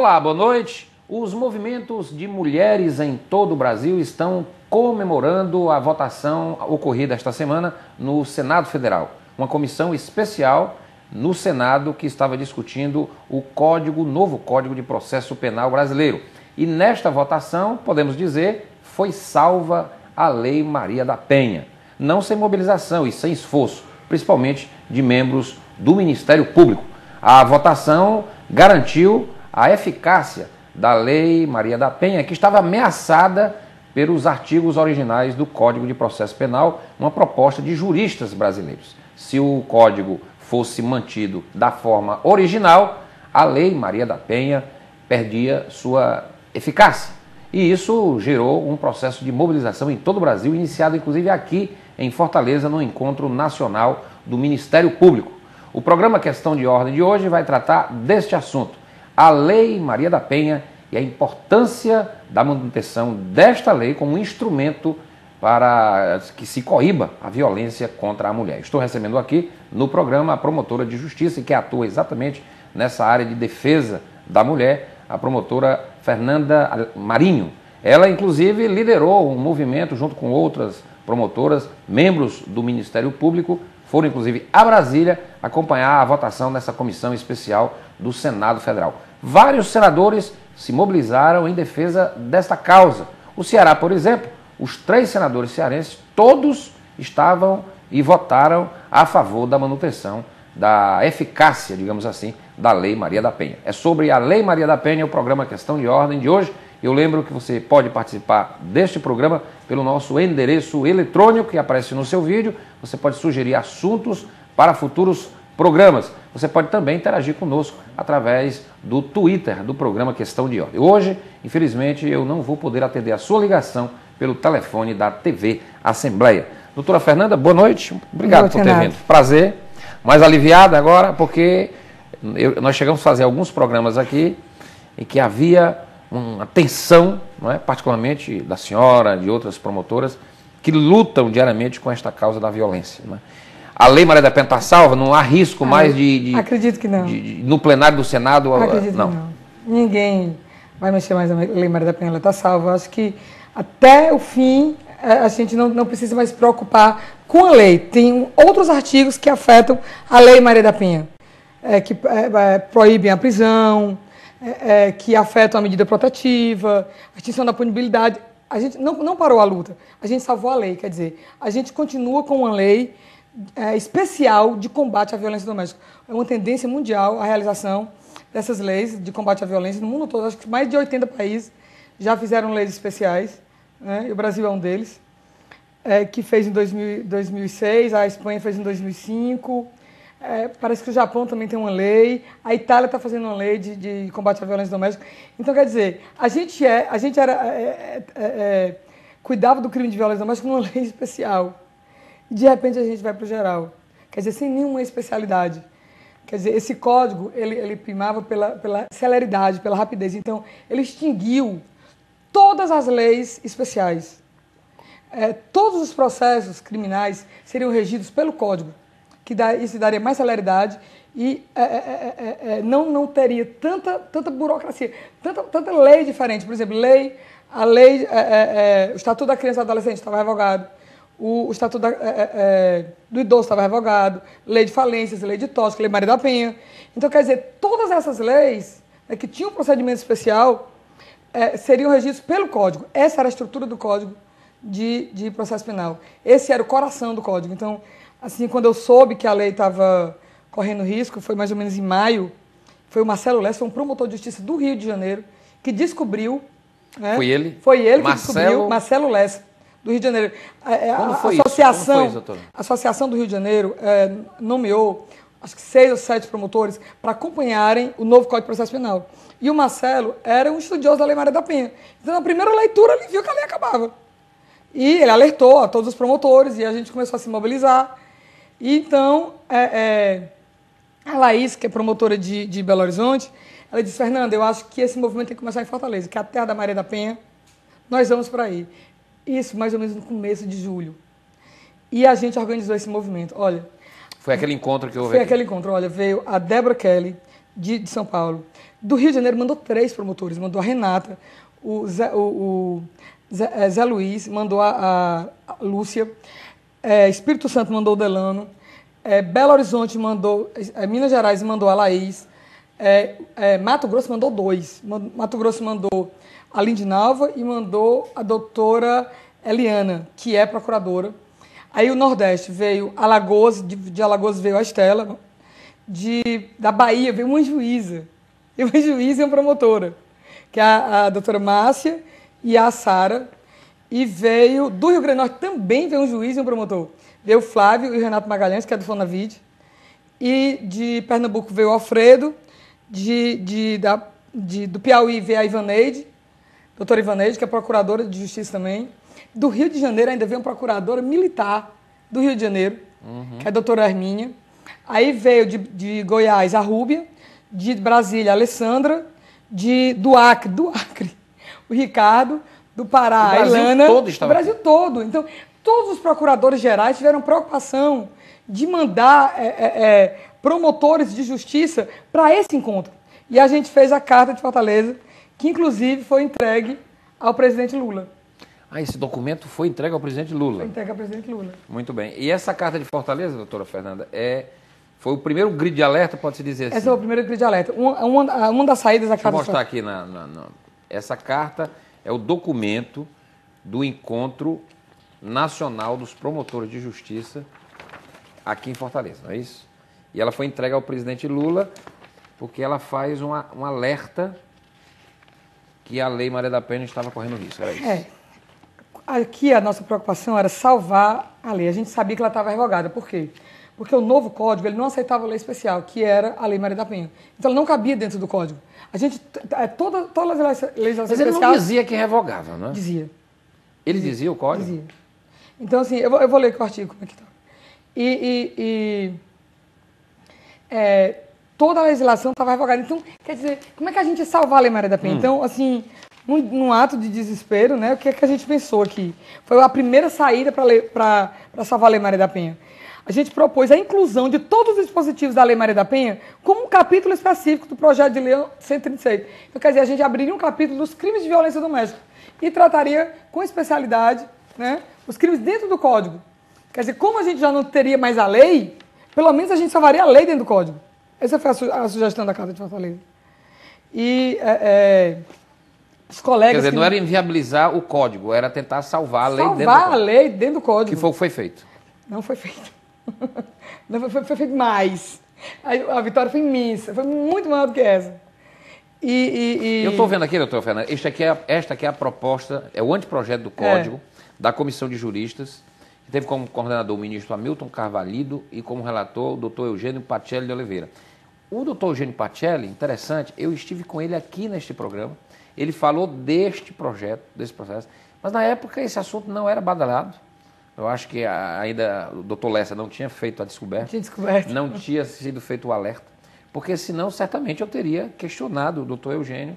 Olá, boa noite. Os movimentos de mulheres em todo o Brasil estão comemorando a votação ocorrida esta semana no Senado Federal. Uma comissão especial no Senado que estava discutindo o novo Código de Processo Penal brasileiro. E nesta votação, podemos dizer, foi salva a Lei Maria da Penha. Não sem mobilização e sem esforço, principalmente de membros do Ministério Público. A votação garantiu a eficácia da Lei Maria da Penha, que estava ameaçada pelos artigos originais do Código de Processo Penal, uma proposta de juristas brasileiros. Se o Código fosse mantido da forma original, a Lei Maria da Penha perdia sua eficácia. E isso gerou um processo de mobilização em todo o Brasil, iniciado inclusive aqui em Fortaleza, no Encontro Nacional do Ministério Público. O programa Questão de Ordem de hoje vai tratar deste assunto, a Lei Maria da Penha e a importância da manutenção desta lei como um instrumento para que se coíba a violência contra a mulher. Estou recebendo aqui no programa a promotora de justiça que atua exatamente nessa área de defesa da mulher, a promotora Fernanda Marinho. Ela, inclusive, liderou um movimento junto com outras promotoras, membros do Ministério Público, foram, inclusive, a Brasília acompanhar a votação nessa comissão especial do Senado Federal. Vários senadores se mobilizaram em defesa desta causa. O Ceará, por exemplo, os 3 senadores cearenses, todos estavam e votaram a favor da manutenção da eficácia, digamos assim, da Lei Maria da Penha. É sobre a Lei Maria da Penha o programa Questão de Ordem de hoje. Eu lembro que você pode participar deste programa pelo nosso endereço eletrônico que aparece no seu vídeo. Você pode sugerir assuntos para futuros programas. Você pode também interagir conosco através do Twitter do programa Questão de Ordem. Hoje, infelizmente, eu não vou poder atender a sua ligação pelo telefone da TV Assembleia. Doutora Fernanda, boa noite. Obrigado por ter vindo. Prazer. Mais aliviada agora, porque nós chegamos a fazer alguns programas aqui em que havia uma tensão, não é? Particularmente da senhora, de outras promotoras, que lutam diariamente com esta causa da violência. Não é? A Lei Maria da Penha está salva? Não há risco mais de acredito que não. No plenário do Senado? Acredito não. Que não. Ninguém vai mexer mais na Lei Maria da Penha, ela está salva. Eu acho que até o fim a gente não precisa mais se preocupar com a lei. Tem outros artigos que afetam a Lei Maria da Penha, que proíbem a prisão, que afetam a medida protetiva, a extinção da punibilidade. A gente não parou a luta, a gente salvou a lei, quer dizer, a gente continua com uma lei especial de combate à violência doméstica. É uma tendência mundial a realização dessas leis de combate à violência no mundo todo. Acho que mais de 80 países já fizeram leis especiais, né? E o Brasil é um deles, que fez em 2006, a Espanha fez em 2005, parece que o Japão também tem uma lei, a Itália está fazendo uma lei de combate à violência doméstica. Então, quer dizer, a gente cuidava do crime de violência doméstica numa lei especial. De repente a gente vai para o geral, quer dizer, sem nenhuma especialidade. Quer dizer, esse código, ele primava pela celeridade, pela rapidez. Então, ele extinguiu todas as leis especiais. Todos os processos criminais seriam regidos pelo código, que isso daria mais celeridade e não teria tanta burocracia, tanta lei diferente. Por exemplo, o Estatuto da Criança e do Adolescente estava revogado, o Estatuto do Idoso estava revogado, lei de falências, lei de tóxico, lei Maria da Penha. Então, quer dizer, todas essas leis que tinham um procedimento especial seriam regidos pelo Código. Essa era a estrutura do Código de Processo Penal. Esse era o coração do Código. Então, assim, quando eu soube que a lei estava correndo risco, foi mais ou menos em maio, foi o Marcelo Lessa, foi um promotor de justiça do Rio de Janeiro, que descobriu... Né? Foi ele? Foi ele que descobriu, Marcelo Lessa, do Rio de Janeiro. Quando foi isso? A Associação do Rio de Janeiro nomeou, acho que 6 ou 7 promotores para acompanharem o novo Código de Processo Penal. E o Marcelo era um estudioso da Lei Maria da Penha. Então, na primeira leitura, ele viu que a lei acabava. E ele alertou a todos os promotores e a gente começou a se mobilizar. E então, a Laís, que é promotora de Belo Horizonte, ela disse: Fernanda, eu acho que esse movimento tem que começar em Fortaleza, que é a terra da Maria da Penha, nós vamos para aí. Isso, mais ou menos no começo de julho. E a gente organizou esse movimento. Olha, foi aquele encontro que houve Foi aquele encontro. Olha, veio a Débora Kelly, de São Paulo. Do Rio de Janeiro mandou 3 promotores, mandou a Renata, o Zé Luiz, mandou a Lúcia, Espírito Santo mandou o Delano, Belo Horizonte mandou, Minas Gerais mandou a Laís, Mato Grosso mandou 2. Mato Grosso mandou a Lindinalva e mandou a doutora Eliana, que é procuradora. Aí o Nordeste veio Alagoas, de Alagoas veio a Estela, da Bahia veio uma juíza. E uma juíza e uma promotora, que é a doutora Márcia e a Sara. E veio do Rio Grande do Norte também veio um juiz e um promotor. Veio o Flávio e o Renato Magalhães, que é do Fonavide. E de Pernambuco veio o Alfredo. Do Piauí veio a Ivaneide, doutora Ivaneide, que é procuradora de justiça também. Do Rio de Janeiro ainda veio uma procuradora militar do Rio de Janeiro, que é a doutora Hermínia. Aí veio de Goiás a Rúbia, de Brasília a Alessandra, do Acre, o Ricardo, do Pará a Ilana. Todo estava o Brasil todo. Então, todos os procuradores gerais tiveram preocupação de mandar promotores de justiça para esse encontro. E a gente fez a Carta de Fortaleza, que inclusive foi entregue ao presidente Lula. Esse documento foi entregue ao presidente Lula. Foi entregue ao presidente Lula. Muito bem. E essa Carta de Fortaleza, doutora Fernanda, foi o primeiro grid de alerta, pode-se dizer assim? Esse é o primeiro grid de alerta. Uma das saídas da Carta... Deixa eu mostrar aqui. Essa carta é o documento do Encontro Nacional dos Promotores de Justiça aqui em Fortaleza, não é isso? E ela foi entregue ao presidente Lula porque ela faz um alerta que a Lei Maria da Penha estava correndo risco, era isso? Aqui a nossa preocupação era salvar a lei. A gente sabia que ela estava revogada. Por quê? Porque o novo código ele não aceitava a lei especial, que era a Lei Maria da Penha. Então ela não cabia dentro do código. A gente, todas as legislações Mas ele especiais... não dizia que revogava, não é? Dizia. Ele dizia o código? Dizia. Então, assim, eu vou ler aqui o artigo, como é que está. Toda a legislação estava revogada. Então, quer dizer, como é que a gente ia salvar a Lei Maria da Penha? Então, assim, num ato de desespero, né, o que é que a gente pensou aqui? Foi a primeira saída para salvar a Lei Maria da Penha. A gente propôs a inclusão de todos os dispositivos da Lei Maria da Penha como um capítulo específico do projeto de lei 136. Então, quer dizer, a gente abriria um capítulo dos crimes de violência doméstica e trataria com especialidade, né, os crimes dentro do Código. Quer dizer, como a gente já não teria mais a lei, pelo menos a gente salvaria a lei dentro do Código. Essa foi a sugestão da Carta de Fortaleza. E os colegas... Quer dizer, não era inviabilizar o Código, era tentar salvar a lei dentro do Salvar Código. a lei dentro do Código. Que foi o que foi feito. Não foi feito. Não foi feito mais. A vitória foi imensa, foi muito maior do que essa. Eu estou vendo aqui, doutor Fernando, esta aqui é a proposta, é o anteprojeto do Código da Comissão de Juristas, que teve como coordenador o ministro Hamilton Carvalho e como relator o doutor Eugênio Pacelli de Oliveira. O doutor Eugênio Pacelli, interessante, eu estive com ele aqui neste programa, ele falou deste projeto, desse processo, mas na época esse assunto não era badalado. Eu acho que ainda o doutor Lessa não tinha feito a descoberta. Não tinha sido feito o alerta. Porque senão, certamente, eu teria questionado o doutor Eugênio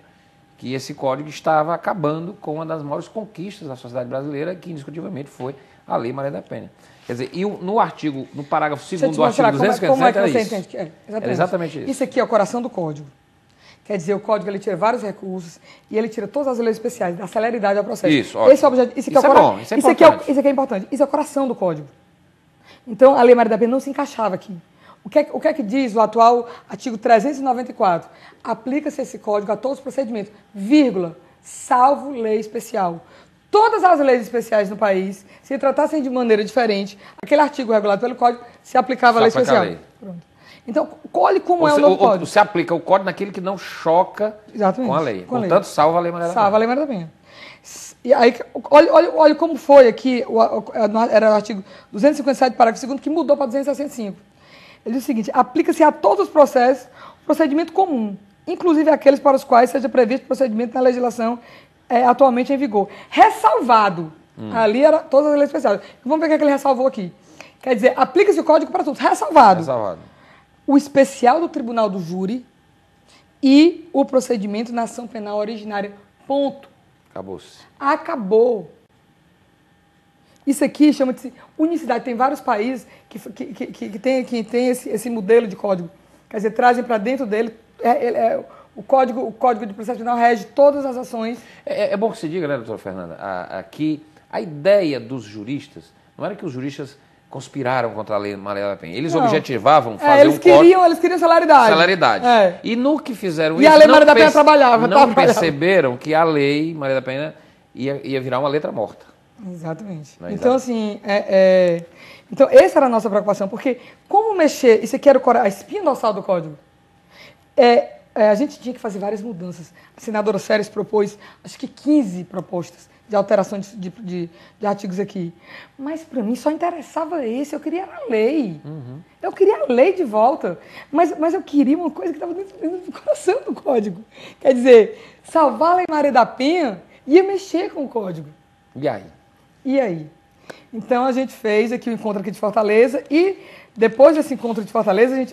que esse código estava acabando com uma das maiores conquistas da sociedade brasileira, que indiscutivelmente foi a Lei Maria da Penha. Quer dizer, e no parágrafo 2º do artigo 257 era isso. Era exatamente isso. Isso aqui é o coração do código. Quer dizer, o código ele tira vários recursos e ele tira todas as leis especiais, dá celeridade ao processo. Isso, ótimo. Esse é o objetivo. Isso é bom, isso é importante. Isso aqui é importante. Isso é o coração do código. Então, a Lei Maria da Penha não se encaixava aqui. O que é que diz o atual artigo 394? Aplica-se esse código a todos os procedimentos, vírgula, salvo lei especial. Todas as leis especiais no país, se tratassem de maneira diferente, aquele artigo regulado pelo código, se aplicava a lei especial. Pronto. Então, olhe como é o novo código. Você aplica o código naquele que não choca com a lei. Portanto, salva a Lei Maria da Penha. Salva a Lei Maria da Penha. E aí, olha como foi aqui, era o artigo 257, parágrafo 2º, que mudou para 265. Ele diz o seguinte: aplica-se a todos os processos o procedimento comum, inclusive aqueles para os quais seja previsto procedimento na legislação atualmente em vigor. Ressalvado. Ali era todas as leis especiais. Vamos ver o que ele ressalvou aqui. Quer dizer, aplica-se o código para todos. Ressalvado. O especial do tribunal do júri e o procedimento na ação penal originária. Ponto. Acabou-se. Acabou. Isso aqui chama-se unicidade. Tem vários países que tem esse modelo de código. Quer dizer, trazem para dentro dele O Código de Processo Penal rege todas as ações. É bom que se diga, né, doutora Fernanda, aqui a ideia dos juristas não era que os juristas conspiraram contra a Lei Maria da Penha. Eles objetivavam fazer eles queriam celeridade. Celeridade. E no que fizeram isso, a Lei Maria da Penha trabalhava. Não perceberam que a Lei Maria da Penha ia virar uma letra morta. Exatamente. Então, assim, então, essa era a nossa preocupação, porque como mexer, isso aqui era a espinha dorsal do Código, a gente tinha que fazer várias mudanças. A senadora Séries propôs, acho que 15 propostas de alteração de artigos aqui. Mas, para mim, só interessava esse. Eu queria a lei. Uhum. Eu queria a lei de volta. Mas eu queria uma coisa que estava dentro do coração do Código. Quer dizer, salvar a Lei Maria da Penha ia mexer com o Código. E aí? Então, a gente fez aqui o encontro aqui de Fortaleza e, depois desse encontro de Fortaleza,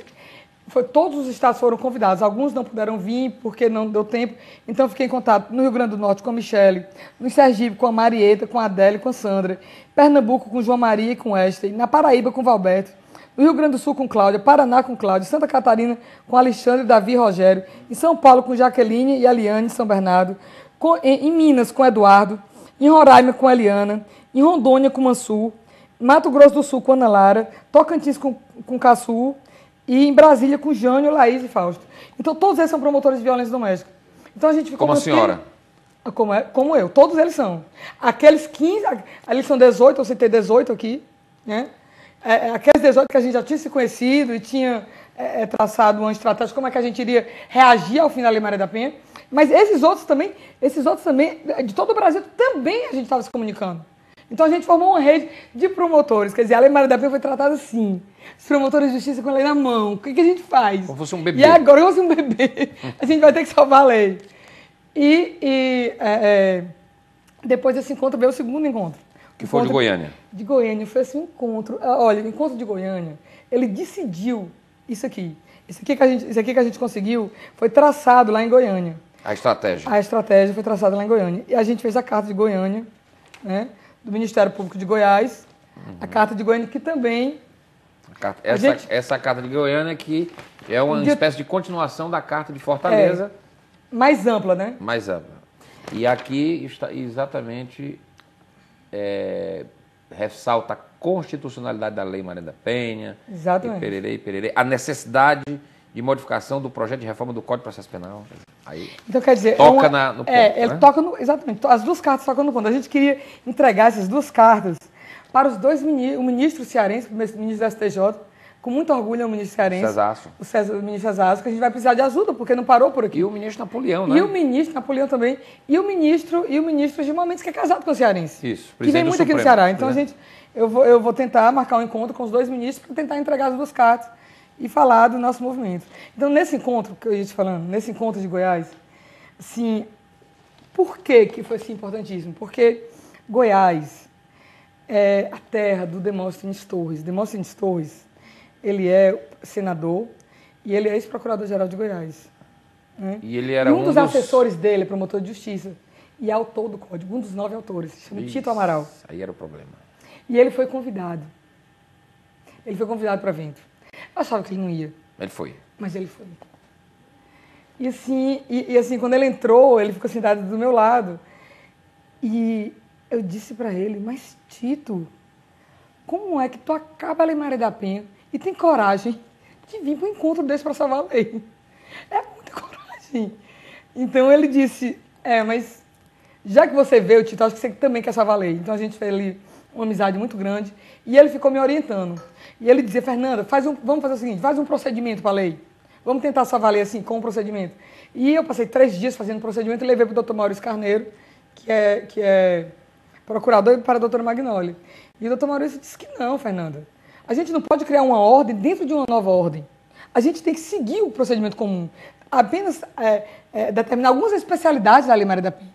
todos os estados foram convidados. Alguns não puderam vir porque não deu tempo. Então, eu fiquei em contato no Rio Grande do Norte com a Michele, no Sergipe com a Marieta, com a Adélia e com a Sandra, Pernambuco com João Maria e com Esther, na Paraíba com o Valberto, no Rio Grande do Sul com Cláudia, Paraná com Cláudia, Santa Catarina com Alexandre, Davi e Rogério, em São Paulo com Jaqueline e Aliane, São Bernardo, em Minas com Eduardo, em Roraima com Eliana, em Rondônia com Mansur, Mato Grosso do Sul com Ana Lara, Tocantins com Caçu, e em Brasília com Jânio, Laís e Fausto. Então, todos eles são promotores de violência doméstica. Então, a gente ficou... Como a senhora? Como eu. Todos eles são. Aqueles 15... Ali são 18, eu citei 18 aqui. Né? Aqueles 18 que a gente já tinha se conhecido e tinha traçado uma estratégia, como é que a gente iria reagir ao fim da Lei Maria da Penha. Mas esses outros também, de todo o Brasil, também a gente estava se comunicando. Então, a gente formou uma rede de promotores. Quer dizer, a Lei Maria da Penha foi tratada assim. Os promotores de justiça com a lei na mão. O que a gente faz? Como fosse um bebê. E agora, como fosse um bebê, a gente vai ter que salvar a lei. Depois desse encontro, veio o segundo encontro. Que foi o de Goiânia. De Goiânia. Foi esse encontro. Olha, o encontro de Goiânia, ele decidiu isso aqui. Isso aqui que a gente conseguiu foi traçado lá em Goiânia. A estratégia. A estratégia foi traçada lá em Goiânia. E a gente fez a carta de Goiânia, né, do Ministério Público de Goiás. A carta de Goiânia, que também... Essa carta de Goiânia que é uma espécie de continuação da carta de Fortaleza. Mais ampla, né? Mais ampla. E aqui está exatamente ressalta a constitucionalidade da Lei Maria da Penha. Exatamente. E pererei, a necessidade de modificação do projeto de reforma do Código de Processo Penal. Aí então, quer dizer... Toca no ponto. Ele toca exatamente. As duas cartas tocam no ponto. A gente queria entregar essas duas cartas para os dois ministros, o ministro cearense, o ministro do STJ, com muito orgulho, o ministro cearense. Cesasso. O ministro Cesasso, que a gente vai precisar de ajuda, porque não parou por aqui. E o ministro Napoleão, né? E o ministro Napoleão também. E o ministro Gilmar Mendes, que é casado com o cearense. Isso. Que vem muito aqui no Ceará. Então, eu vou tentar marcar um encontro com os dois ministros para tentar entregar as duas cartas e falar do nosso movimento. Então, nesse encontro que eu ia te falando, nesse encontro de Goiás, assim, por que foi assim importantíssimo? Porque Goiás é a terra do Demóstenes Torres. Demóstenes Torres, ele é senador e ele é ex-procurador-geral de Goiás. Né? E ele era um dos assessores dele, promotor de justiça, e autor do código, um dos 9 autores, se chama Tito Amaral. Aí era o problema. E ele foi convidado. Ele foi convidado para evento. Eu achava que ele não ia. Ele foi. Mas ele foi. E assim, quando ele entrou, ele ficou sentado do meu lado. E eu disse para ele, mas Tito, como é que tu acaba a Lei Maria da Penha e tem coragem de vir para um encontro desse para salvar a lei? É muita coragem. Então ele disse, mas já que você veio, Tito, acho que você também quer salvar a lei. Então a gente fez ali uma amizade muito grande e ele ficou me orientando. E ele dizia, Fernanda, vamos fazer o seguinte, faz um procedimento para a lei. Vamos tentar salvar a lei assim, com um procedimento. E eu passei 3 dias fazendo procedimento e levei para o doutor Maurício Carneiro, que é procurador, e para a doutora Magnoli. E o doutor Maurício disse que não, Fernanda. A gente não pode criar uma ordem dentro de uma nova ordem. A gente tem que seguir o procedimento comum. Apenas determinar algumas especialidades da Lei Maria da Penha.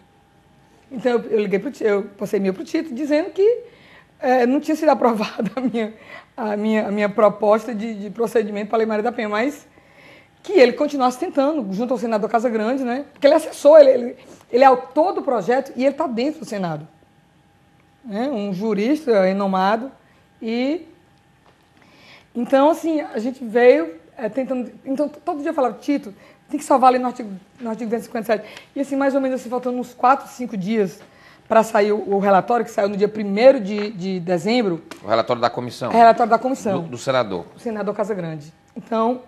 Então eu liguei para o Tito, eu passei e-mail para o Tito dizendo que não tinha sido aprovada a minha proposta de procedimento para a Lei Maria da Penha, mas que ele continuasse tentando, junto ao senador Casagrande, né? Porque ele acessou, ele é autor do projeto e ele está dentro do Senado. Né? Um jurista renomado. Então, assim, a gente veio tentando... Então, todo dia eu falava, Tito, tem que salvar ali no artigo 257. E assim, mais ou menos assim, faltando uns 4, 5 dias para sair o relatório, que saiu no dia 1º de dezembro. O relatório da comissão. É o relatório da comissão. Do senador. O senador Casagrande. Então,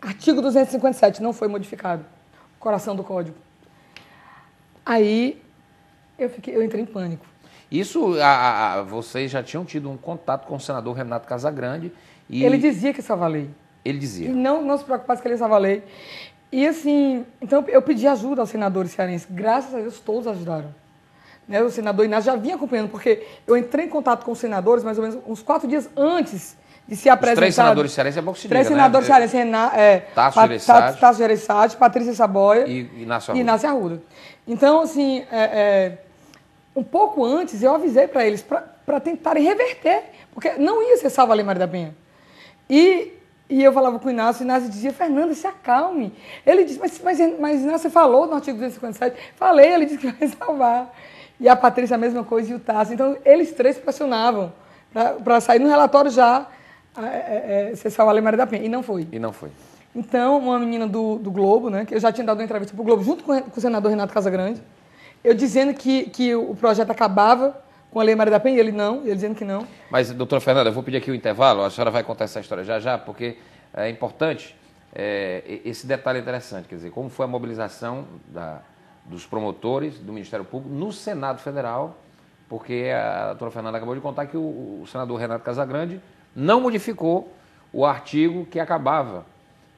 artigo 257 não foi modificado. Coração do Código. Aí, eu entrei em pânico. Isso, vocês já tinham tido um contato com o senador Renato Casagrande. E ele dizia que ia salvar a lei. Ele dizia. E não se preocupasse que ele ia salvar a lei. E assim, então eu pedi ajuda aos senadores cearenses. Graças a Deus, todos ajudaram. Né? O senador Inácio já vinha acompanhando, porque eu entrei em contato com os senadores mais ou menos uns 4 dias antes de se apresentar. Os 3 senadores cearenses é bom que se diga, 3 senadores cearenses, Tasso Gereissati, Patrícia Saboia e Inácio Arruda. Então, assim, um pouco antes eu avisei para eles, para tentarem reverter, porque não ia ser salva a Lei Maria da Penha. E eu falava com o Inácio dizia, Fernanda, se acalme. Ele disse, mas Inácio, você falou no artigo 257? Falei, ele disse que vai salvar. E a Patrícia a mesma coisa e o Tasso. Então, eles 3 pressionavam para sair no relatório já ser salva a Lei Maria da Penha. E não foi. Então, uma menina do Globo, né, que eu já tinha dado uma entrevista para o Globo, junto com o senador Renato Casagrande, eu dizendo que o projeto acabava com a Lei Maria da Penha, e ele dizendo que não. Mas, doutora Fernanda, eu vou pedir aqui o intervalo, a senhora vai contar essa história já, porque é importante, esse detalhe é interessante, quer dizer, como foi a mobilização dos promotores do Ministério Público no Senado Federal, porque a doutora Fernanda acabou de contar que o senador Renato Casagrande não modificou o artigo que acabava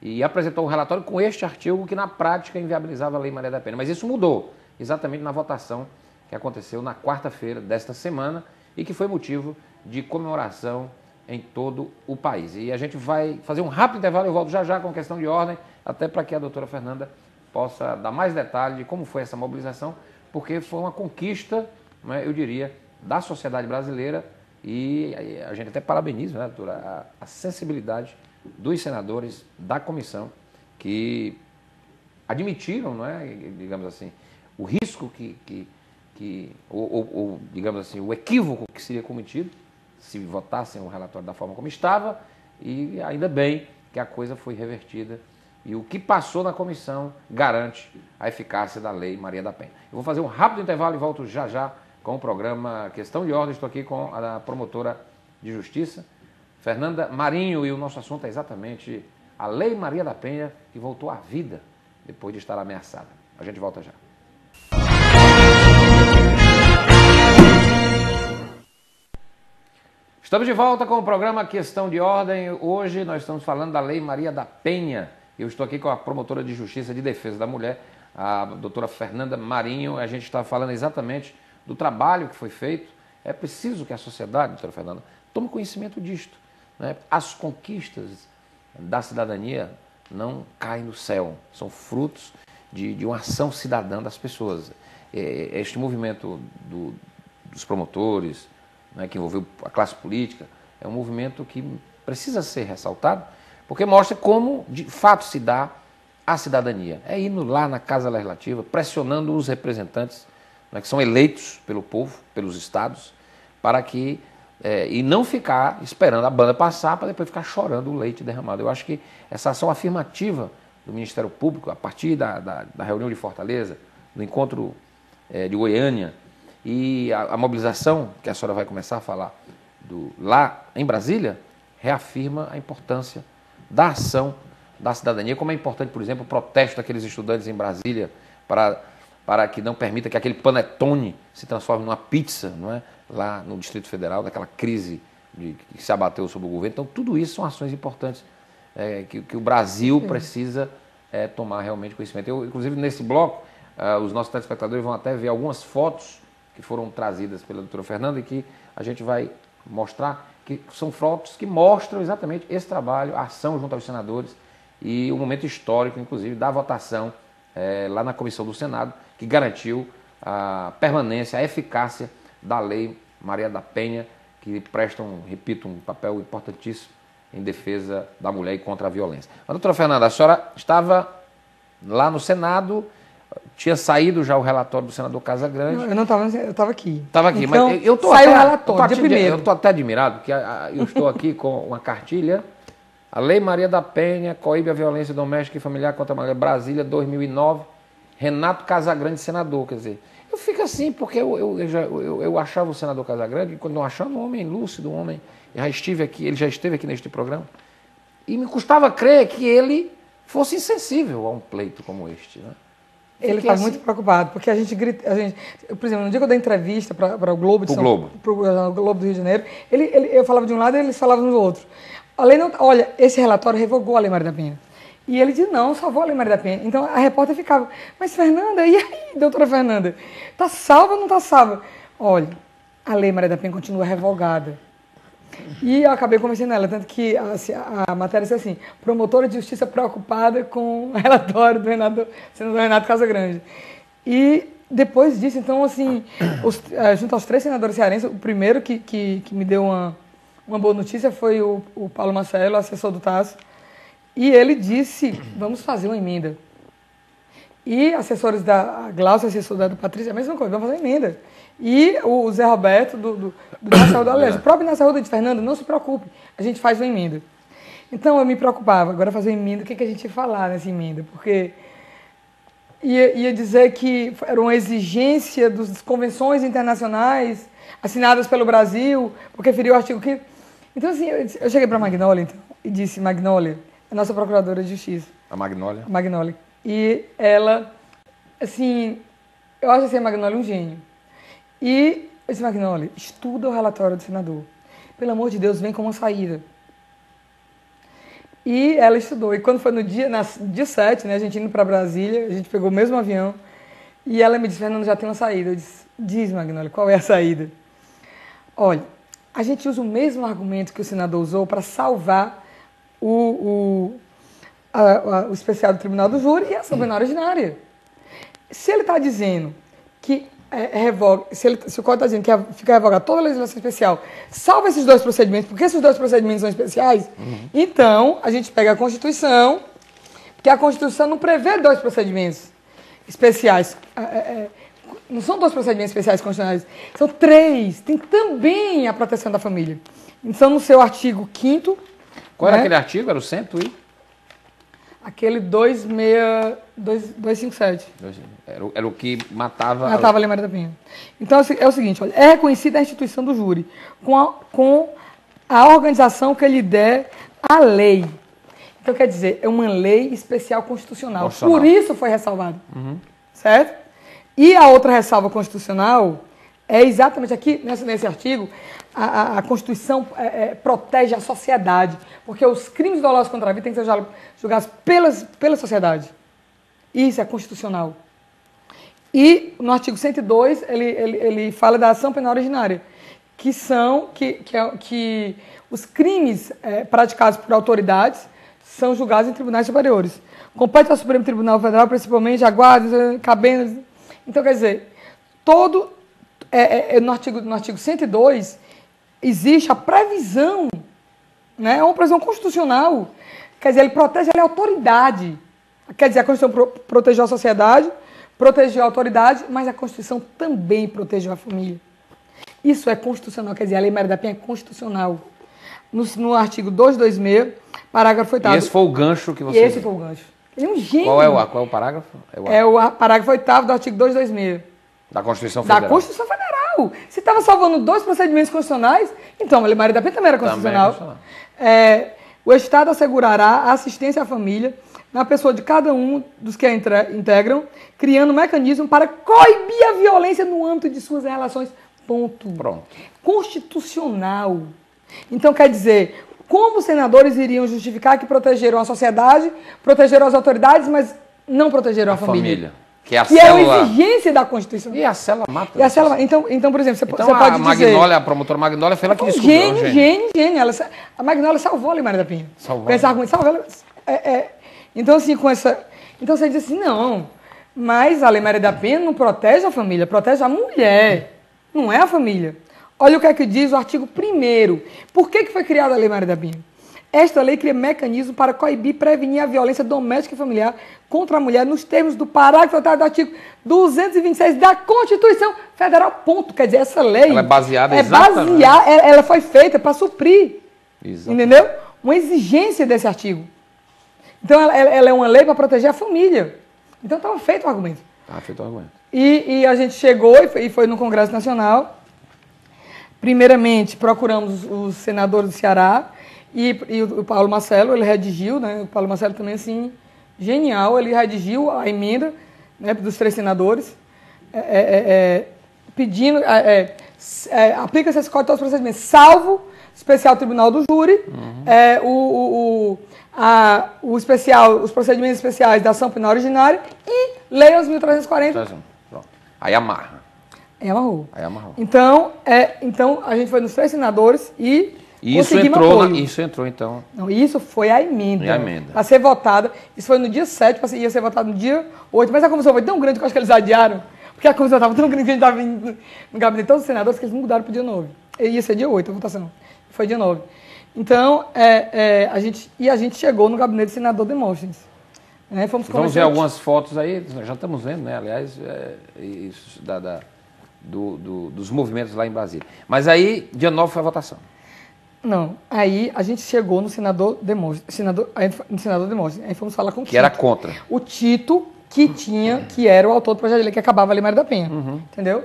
e apresentou um relatório com este artigo que, na prática, inviabilizava a Lei Maria da Penha. Mas isso mudou exatamente na votação que aconteceu na quarta-feira desta semana e que foi motivo de comemoração em todo o país. E a gente vai fazer um rápido intervalo, eu volto já com questão de ordem, até para que a doutora Fernanda possa dar mais detalhes de como foi essa mobilização, porque foi uma conquista, né, eu diria, da sociedade brasileira e a gente até parabeniza, né, doutora, a sensibilidade dos senadores da comissão que admitiram, né, digamos assim, o risco ou digamos assim, o equívoco que seria cometido se votassem o relatório da forma como estava, e ainda bem que a coisa foi revertida e o que passou na comissão garante a eficácia da Lei Maria da Penha. Eu vou fazer um rápido intervalo e volto já com o programa Questão de Ordem. Estou aqui com a promotora de Justiça, Fernanda Marinho, e o nosso assunto é exatamente a Lei Maria da Penha, que voltou à vida depois de estar ameaçada. A gente volta já. Estamos de volta com o programa Questão de Ordem. Hoje nós estamos falando da Lei Maria da Penha. Eu estou aqui com a promotora de Justiça de Defesa da Mulher, a doutora Fernanda Marinho. A gente está falando exatamente do trabalho que foi feito. É preciso que a sociedade, doutora Fernanda, tome conhecimento disto, né? As conquistas da cidadania não caem do céu, são frutos de uma ação cidadã das pessoas. Este movimento dos promotores, né, que envolveu a classe política, é um movimento que precisa ser ressaltado, porque mostra como, de fato, se dá a cidadania. É indo lá na Casa Legislativa, pressionando os representantes, né, que são eleitos pelo povo, pelos estados, para que... e não ficar esperando a banda passar para depois ficar chorando o leite derramado. Eu acho que essa ação afirmativa do Ministério Público, a partir da reunião de Fortaleza, do encontro de Goiânia, e a mobilização, que a senhora vai começar a falar lá em Brasília, reafirma a importância da ação da cidadania, como é importante, por exemplo, o protesto daqueles estudantes em Brasília para que não permita que aquele panetone se transforme numa pizza, não é? Lá no Distrito Federal, daquela crise que se abateu sobre o governo. Então, tudo isso são ações importantes que o Brasil precisa tomar realmente conhecimento. Inclusive, nesse bloco, os nossos telespectadores vão até ver algumas fotos que foram trazidas pela doutora Fernanda e que a gente vai mostrar, que são fotos que mostram exatamente esse trabalho, a ação junto aos senadores e o momento histórico, inclusive, da votação lá na comissão do Senado, que garantiu a permanência, a eficácia da Lei Maria da Penha, que presta, repito, um papel importantíssimo em defesa da mulher e contra a violência. Mas, doutora Fernanda, a senhora estava lá no Senado, tinha saído já o relatório do senador Casagrande. Eu não estava, eu estava aqui. Estava aqui, então, mas eu estou saiu o relatório, eu estou até admirado, porque eu estou aqui com uma cartilha A Lei Maria da Penha coíbe a violência doméstica e familiar contra a mulher. Brasília, 2009. Renato Casagrande, senador. Quer dizer, eu fico assim, porque eu achava o senador Casagrande, quando não achava, um homem lúcido, um homem... ele já esteve aqui neste programa. E me custava crer que ele fosse insensível a um pleito como este, né? Ele está muito preocupado, porque a gente grita... por exemplo, no dia que eu dei entrevista para o Globo de São Paulo, para o Globo do Rio de Janeiro, eu falava de um lado e eles falavam do outro. Olha, esse relatório revogou a Lei Maria da Penha. E ele disse, não, salvou a Lei Maria da Penha. Então a repórter ficava, mas Fernanda, e aí, doutora Fernanda? Está salva ou não está salva? Olha, a Lei Maria da Penha continua revogada. E eu acabei convencendo ela, tanto que a matéria disse assim, promotora de justiça preocupada com o relatório do senador Renato Casagrande. E depois disso, então, assim, junto aos 3 senadores cearenses, o primeiro que me deu uma boa notícia foi o Paulo Marcelo, assessor do Tasso, e ele disse, vamos fazer uma emenda. E assessores da Glaucia, assessor da Patrícia, a mesma coisa, vamos fazer uma emenda. E o Zé Roberto, do Inácio Arruda, aliás, o próprio Inácio Arruda disse, Fernanda, não se preocupe, a gente faz uma emenda. Então eu me preocupava, agora fazer uma emenda, o que a gente ia falar nessa emenda? Porque ia dizer que era uma exigência das convenções internacionais assinadas pelo Brasil, porque feriu o artigo 5º. Então assim, eu cheguei para a Magnólia então, e disse, Magnólia, a nossa procuradora de justiça. A Magnólia? A Magnólia. E ela, assim, eu acho assim, a Magnólia um gênio. E eu disse, Magnólia, estuda o relatório do senador. Pelo amor de Deus, vem com uma saída. E ela estudou. E quando foi no dia 7, né, a gente indo para Brasília, a gente pegou o mesmo avião, e ela me disse, Fernando, já tem uma saída. Eu disse, diz, Magnólia, qual é a saída? Olha, a gente usa o mesmo argumento que o senador usou para salvar o especial do Tribunal do Júri e a ação penal originária. Se ele está dizendo que se o Código está dizendo que fica revogada toda a legislação especial, salva esses 2 procedimentos, porque esses 2 procedimentos são especiais, então a gente pega a Constituição, porque a Constituição não prevê 2 procedimentos especiais. Não são 2 procedimentos especiais constitucionais, são 3. Tem também a proteção da família. Então, no seu artigo 5º... Qual era aquele artigo? Era o 100 e... Aquele 257. Era o que matava... Matava a Lei Maria da Penha. Então, é o seguinte, olha, é reconhecida a instituição do júri com a organização que lhe der a lei. Então, quer dizer, é uma lei especial constitucional. Por isso foi ressalvado. Certo? E a outra ressalva constitucional é exatamente aqui, nesse artigo, a Constituição protege a sociedade, porque os crimes dolosos contra a vida têm que ser julgados pela sociedade. Isso é constitucional. E no artigo 102, ele fala da ação penal originária, que os crimes praticados por autoridades são julgados em tribunais superiores. Compete ao Supremo Tribunal Federal, principalmente a guarda, cabendo. Então, quer dizer, no artigo 102, existe a previsão, né? É uma previsão constitucional. Quer dizer, ele protege a autoridade. Quer dizer, a Constituição protegeu a sociedade, protegeu a autoridade, mas a Constituição também protegeu a família. Isso é constitucional, quer dizer, a Lei Maria da Penha é constitucional. No artigo 226, parágrafo 8º. E esse foi o gancho que você... Esse foi o gancho. Ele é um gênio. Qual é o parágrafo? É o parágrafo 8º do artigo 226. Da Constituição Federal. Da Constituição Federal. Se estava salvando 2 procedimentos constitucionais, então a Lei Maria da Penha também era constitucional. O Estado assegurará a assistência à família na pessoa de cada um dos que a integram, criando um mecanismo para coibir a violência no âmbito de suas relações. Ponto. Pronto. Constitucional. Então, quer dizer, como os senadores iriam justificar que protegeram a sociedade, protegeram as autoridades, mas não protegeram a família? Que é uma exigência da Constituição. E a cela mata. Então, por exemplo, você pode dizer... A promotora Magnólia foi ela que descobriu. Gênio. A Magnólia salvou a Lei Maria da Penha. Salvou. Com esse argumento, salvou ela. Então, assim, Então, você diz assim, não, mas a Lei Maria da Penha não protege a família, protege a mulher, não é a família. Olha o que é que diz o artigo 1º. Por que foi criada a Lei Maria da Penha? Esta lei cria mecanismo para coibir e prevenir a violência doméstica e familiar contra a mulher nos termos do parágrafo 8º do artigo 226 da Constituição Federal. Ponto. Quer dizer, essa lei... Ela é baseada exatamente... Ela foi feita para suprir. Exatamente. Entendeu? uma exigência desse artigo. Então, ela é uma lei para proteger a família. Então, estava feito o argumento. Estava feito o argumento. E a gente chegou e foi no Congresso Nacional. Primeiramente, procuramos os senadores do Ceará e o Paulo Marcelo, ele redigiu, né? O Paulo Marcelo também, assim, genial, ele redigiu a emenda, né, dos 3 senadores, pedindo, aplica-se esse código a todos os procedimentos, salvo especial tribunal do júri, os procedimentos especiais da ação penal originária e lei 11.340. Pronto. Aí amarra. Aí amarrou. Aí amarrou. Então, a gente foi nos 3 senadores e Isso entrou, então. Não, isso foi a emenda. E a emenda. Para ser votada. Isso foi no dia 7, ia ser votado no dia 8. Mas a comissão foi tão grande que eu acho que eles adiaram. Porque a comissão estava tão grande que a gente estava indo no gabinete de todos os senadores que eles mudaram para o dia 9. Ia ser dia 8 a votação. Foi dia 9. Então, a gente chegou no gabinete do senador Demóstenes. Vamos ver algumas fotos aí, já estamos vendo, né? Aliás, isso dos movimentos lá em Brasília. Mas aí, dia 9 foi a votação. Não, aí a gente chegou no senador Demóstenes. Aí fomos falar com o Tito. Que era contra. O Tito, que era o autor do projeto de lei que acabava ali Maria da Penha. Entendeu?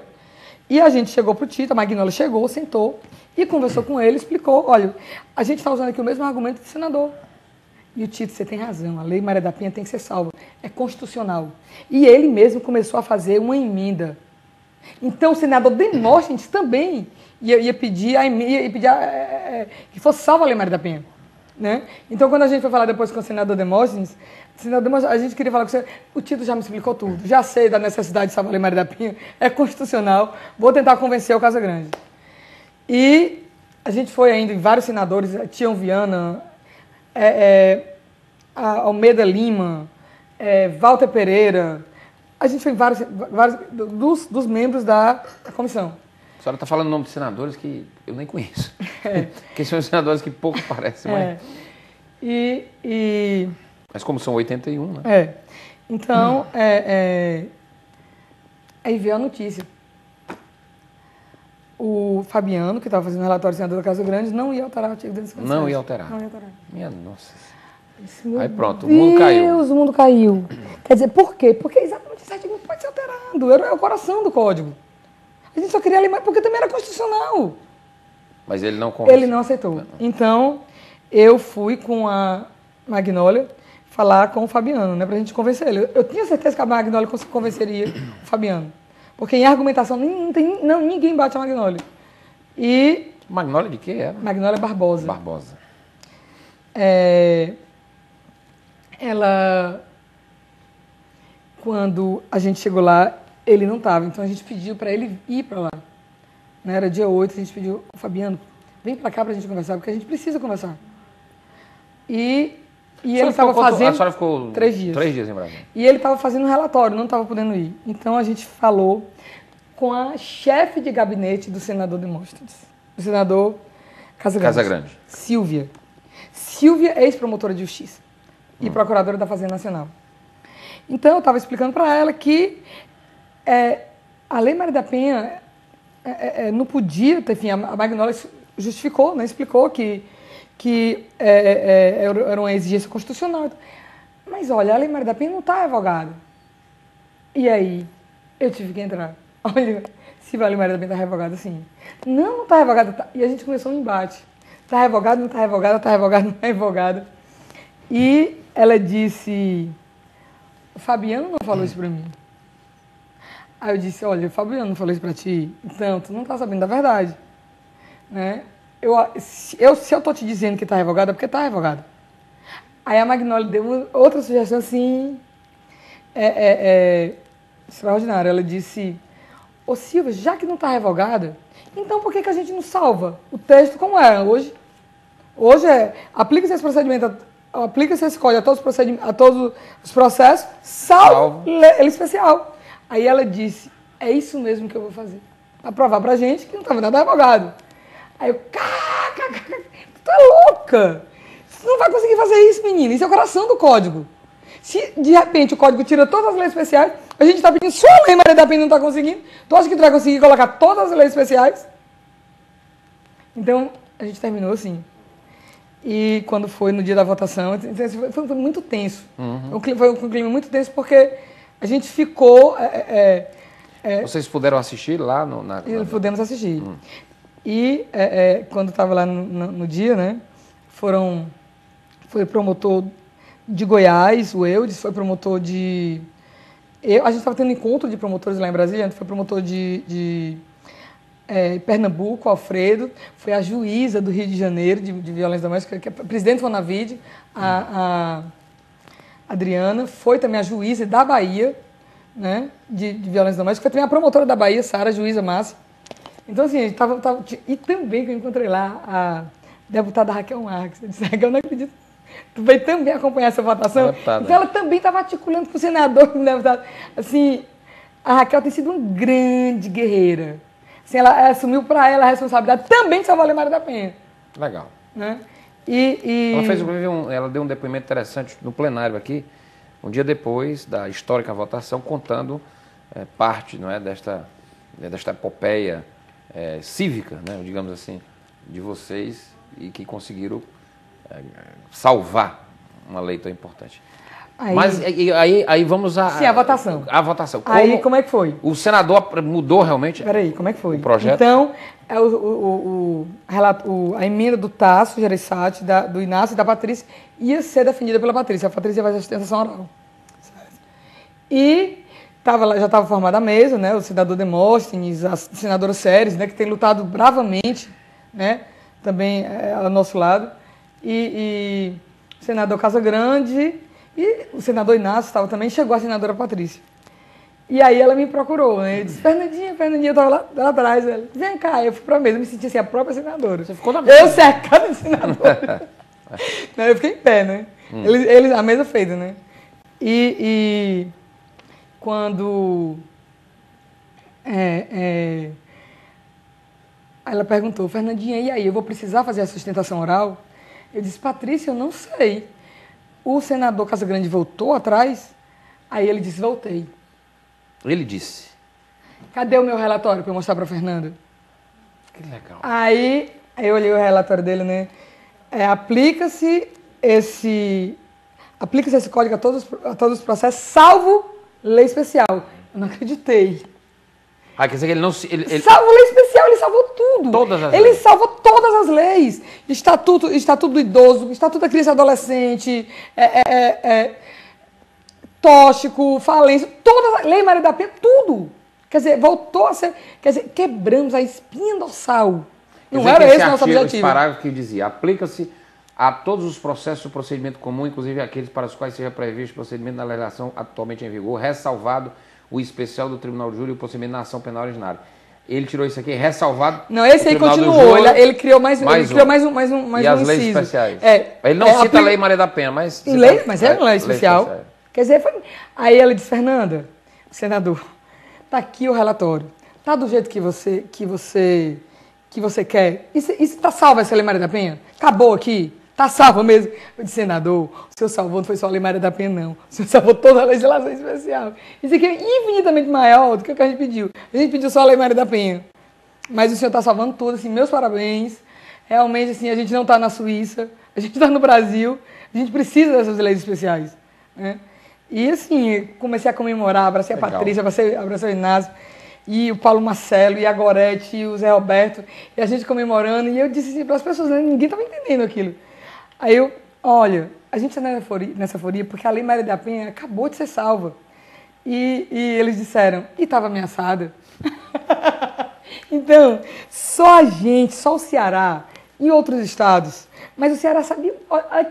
E a gente chegou pro Tito, a Magnolia chegou, sentou e conversou com ele, explicou, olha, a gente está usando aqui o mesmo argumento do senador. E o Tito, você tem razão, a lei Maria da Penha tem que ser salva. É constitucional. E ele mesmo começou a fazer uma emenda. Então o senador Demóstenes também ia pedir que fosse salva a lei Maria da Penha. Né? Então, quando a gente foi falar depois com o senador Demóstenes, a gente queria falar com você, o Tito já me explicou tudo, já sei da necessidade de salvar a lei Maria da Penha, é constitucional, vou tentar convencer o Casagrande. E a gente foi ainda em vários senadores, Tião Viana, Almeida Lima, Walter Pereira, a gente foi em vários dos membros da comissão. A senhora está falando o nome de senadores que eu nem conheço. Porque são senadores que pouco parecem. Mas como são 81, né? Então, aí veio a notícia. O Fabiano, que estava fazendo o relatório do senador da Casa Grande, não ia alterar o artigo 257. Não ia alterar. Não ia alterar. Minha nossa. Aí pronto, o mundo caiu. Deus, o mundo caiu. Quer dizer, por quê? Porque exatamente esse artigo não pode ser alterado. É o coração do código. A gente só queria ler porque também era constitucional. Mas ele não convenceu. Ele não aceitou. Então, eu fui com a Magnolia falar com o Fabiano, né, pra gente convencer ele. Eu tinha certeza que a Magnolia convenceria o Fabiano. Porque em argumentação ninguém bate a Magnolia. E... Magnolia de quê era? Magnolia Barbosa. Barbosa. Ela... Quando a gente chegou lá, ele não estava, então a gente pediu para ele ir para lá. Né? Era dia 8, a gente pediu, Fabiano, vem para cá para a gente conversar, porque a gente precisa conversar. E ele estava fazendo... A senhora ficou 3 dias. 3 dias em Brasília. E ele estava fazendo um relatório, não estava podendo ir. Então a gente falou com a chefe de gabinete do senador Demóstenes, do senador Casagrande. Silvia. Silvia é ex-promotora de justiça e procuradora da Fazenda Nacional. Então eu estava explicando para ela que a lei Maria da Penha não podia, enfim, a Magnolia justificou, né, explicou que era uma exigência constitucional. Mas olha, a lei Maria da Penha não está revogada. E aí, eu tive que entrar. Olha, se a lei Maria da Penha está revogada, sim. Não está revogada. Tá. E a gente começou um embate. Está revogada, não está revogada, está revogada, não está revogada. E ela disse, o Fabiano não falou isso para mim. Aí eu disse, olha, o Fabiano não falou isso para ti, então tu não está sabendo da verdade. Né? Se eu estou te dizendo que está revogada, é porque está revogada. Aí a Magnolia deu outra sugestão assim, extraordinária. Ela disse, ô Silvia, já que não está revogada, então por que a gente não salva o texto como é hoje? Hoje aplica-se esse procedimento, aplica-se esse código a todos os processos, salvo ele especial. Aí ela disse, é isso mesmo que eu vou fazer. Para provar pra gente que não estava nada revogado. Aí eu, tu tá louca? Você não vai conseguir fazer isso, menina. Isso é o coração do código. Se, de repente, o código tira todas as leis especiais, a gente está pedindo só a lei Maria da Penha não está conseguindo. Tu acha que tu vai conseguir colocar todas as leis especiais? Então, a gente terminou assim. E quando foi no dia da votação, foi muito tenso. Foi um clima muito tenso porque a gente ficou... Vocês puderam assistir lá Pudemos assistir. E quando estava lá no dia, né, foi promotor de Goiás, o Eudes, foi promotor de... a gente estava tendo encontro de promotores lá em Brasília, a gente foi promotor de Pernambuco, Alfredo, foi a juíza do Rio de Janeiro de violência doméstica, que é a presidente do Fonavide, a Adriana, foi também a juíza da Bahia, né, de violência doméstica, foi também a promotora da Bahia, Sara, juíza Márcia. Então, assim, a gente tava... E também que eu encontrei lá a deputada Raquel Marques. Eu disse, Raquel, eu não acredito. Tu veio também acompanhar essa votação? Então, ela também estava articulando com o senador, com o deputado. Assim, a Raquel tem sido uma grande guerreira. Assim, ela assumiu para ela a responsabilidade também de salvar a Lei Maria da Penha. Legal. Né? Ela fez, ela deu um depoimento interessante no plenário aqui, um dia depois da histórica votação, contando parte, não é, desta epopeia cívica, né, digamos assim, de vocês e que conseguiram salvar uma lei tão importante. Mas aí vamos Sim, a votação. A votação. Aí como é que foi? O senador mudou realmente? Peraí, como é que foi? O projeto? Então, a emenda do Tasso Gereissati, do Inácio e da Patrícia ia ser defendida pela Patrícia. A Patrícia vai fazer a sustentação oral. E já estava formada a mesa, né? O senador Demóstenes, a senadora Séries, né? Que tem lutado bravamente, né? Também ao nosso lado. E o senador Casagrande e o senador Inácio estava também, chegou a senadora Patrícia. E aí ela me procurou, né? Eu disse, Fernandinha, eu estava lá atrás. Ela, vem cá, eu fui para a mesa, eu me senti assim, a própria senadora. Você ficou na mesa? Eu cercada de senadora. Não, eu fiquei em pé, né? A mesa feita, né? E quando ela perguntou, Fernandinha, e aí, eu vou precisar fazer a sustentação oral? Eu disse, Patrícia, eu não sei. O senador Casagrande voltou atrás? Aí ele disse, voltei. Ele disse. Cadê o meu relatório para eu mostrar para a Fernanda? Que legal. Aí eu olhei o relatório dele, né? Aplica-se esse código a todos os processos, salvo lei especial. Eu não acreditei. Quer dizer que ele não... Salvo lei especial, ele salvou tudo. Todas as leis. Ele salvou todas as leis. Estatuto do idoso, Estatuto da criança e adolescente, tóxico, falência, toda a Lei Maria da Penha, tudo. Quer dizer, voltou a ser... Quer dizer, quebramos a espinha dorsal. Não era esse o nosso objetivo. Esse parágrafo que dizia, aplica-se a todos os processos do procedimento comum, inclusive aqueles para os quais seja previsto o procedimento na legislação atualmente em vigor, ressalvado o especial do Tribunal de Júri e o procedimento na ação penal originária. Ele tirou isso aqui, ressalvado. Não, esse aí continuou. Ele criou mais um e as leis especiais. Ele não cita a Lei Maria da Penha, mas... Mas é uma lei especial. Quer dizer, aí ela disse, Fernanda, senador, tá aqui o relatório. Tá do jeito que você quer? E tá salva essa Lei Maria da Penha? Acabou aqui? Tá salvo mesmo? Eu disse, senador, o senhor salvou não foi só a Lei Maria da Penha, não. O senhor salvou toda a legislação especial. Isso aqui é infinitamente maior do que o que a gente pediu. A gente pediu só a Lei Maria da Penha. Mas o senhor está salvando tudo, assim, meus parabéns. Realmente, assim, a gente não está na Suíça, a gente está no Brasil, a gente precisa dessas leis especiais. Né? E, assim, comecei a comemorar, abracei a Patrícia, abracei o Inácio, e o Paulo Marcelo, e a Gorete, e o Zé Roberto, e a gente comemorando, e eu disse assim para as pessoas, né, ninguém estava entendendo aquilo. Aí olha, a gente está nessa euforia porque a Lei Maria da Penha acabou de ser salva. E eles disseram, e estava ameaçada. Então, só o Ceará e outros estados, mas o Ceará sabia,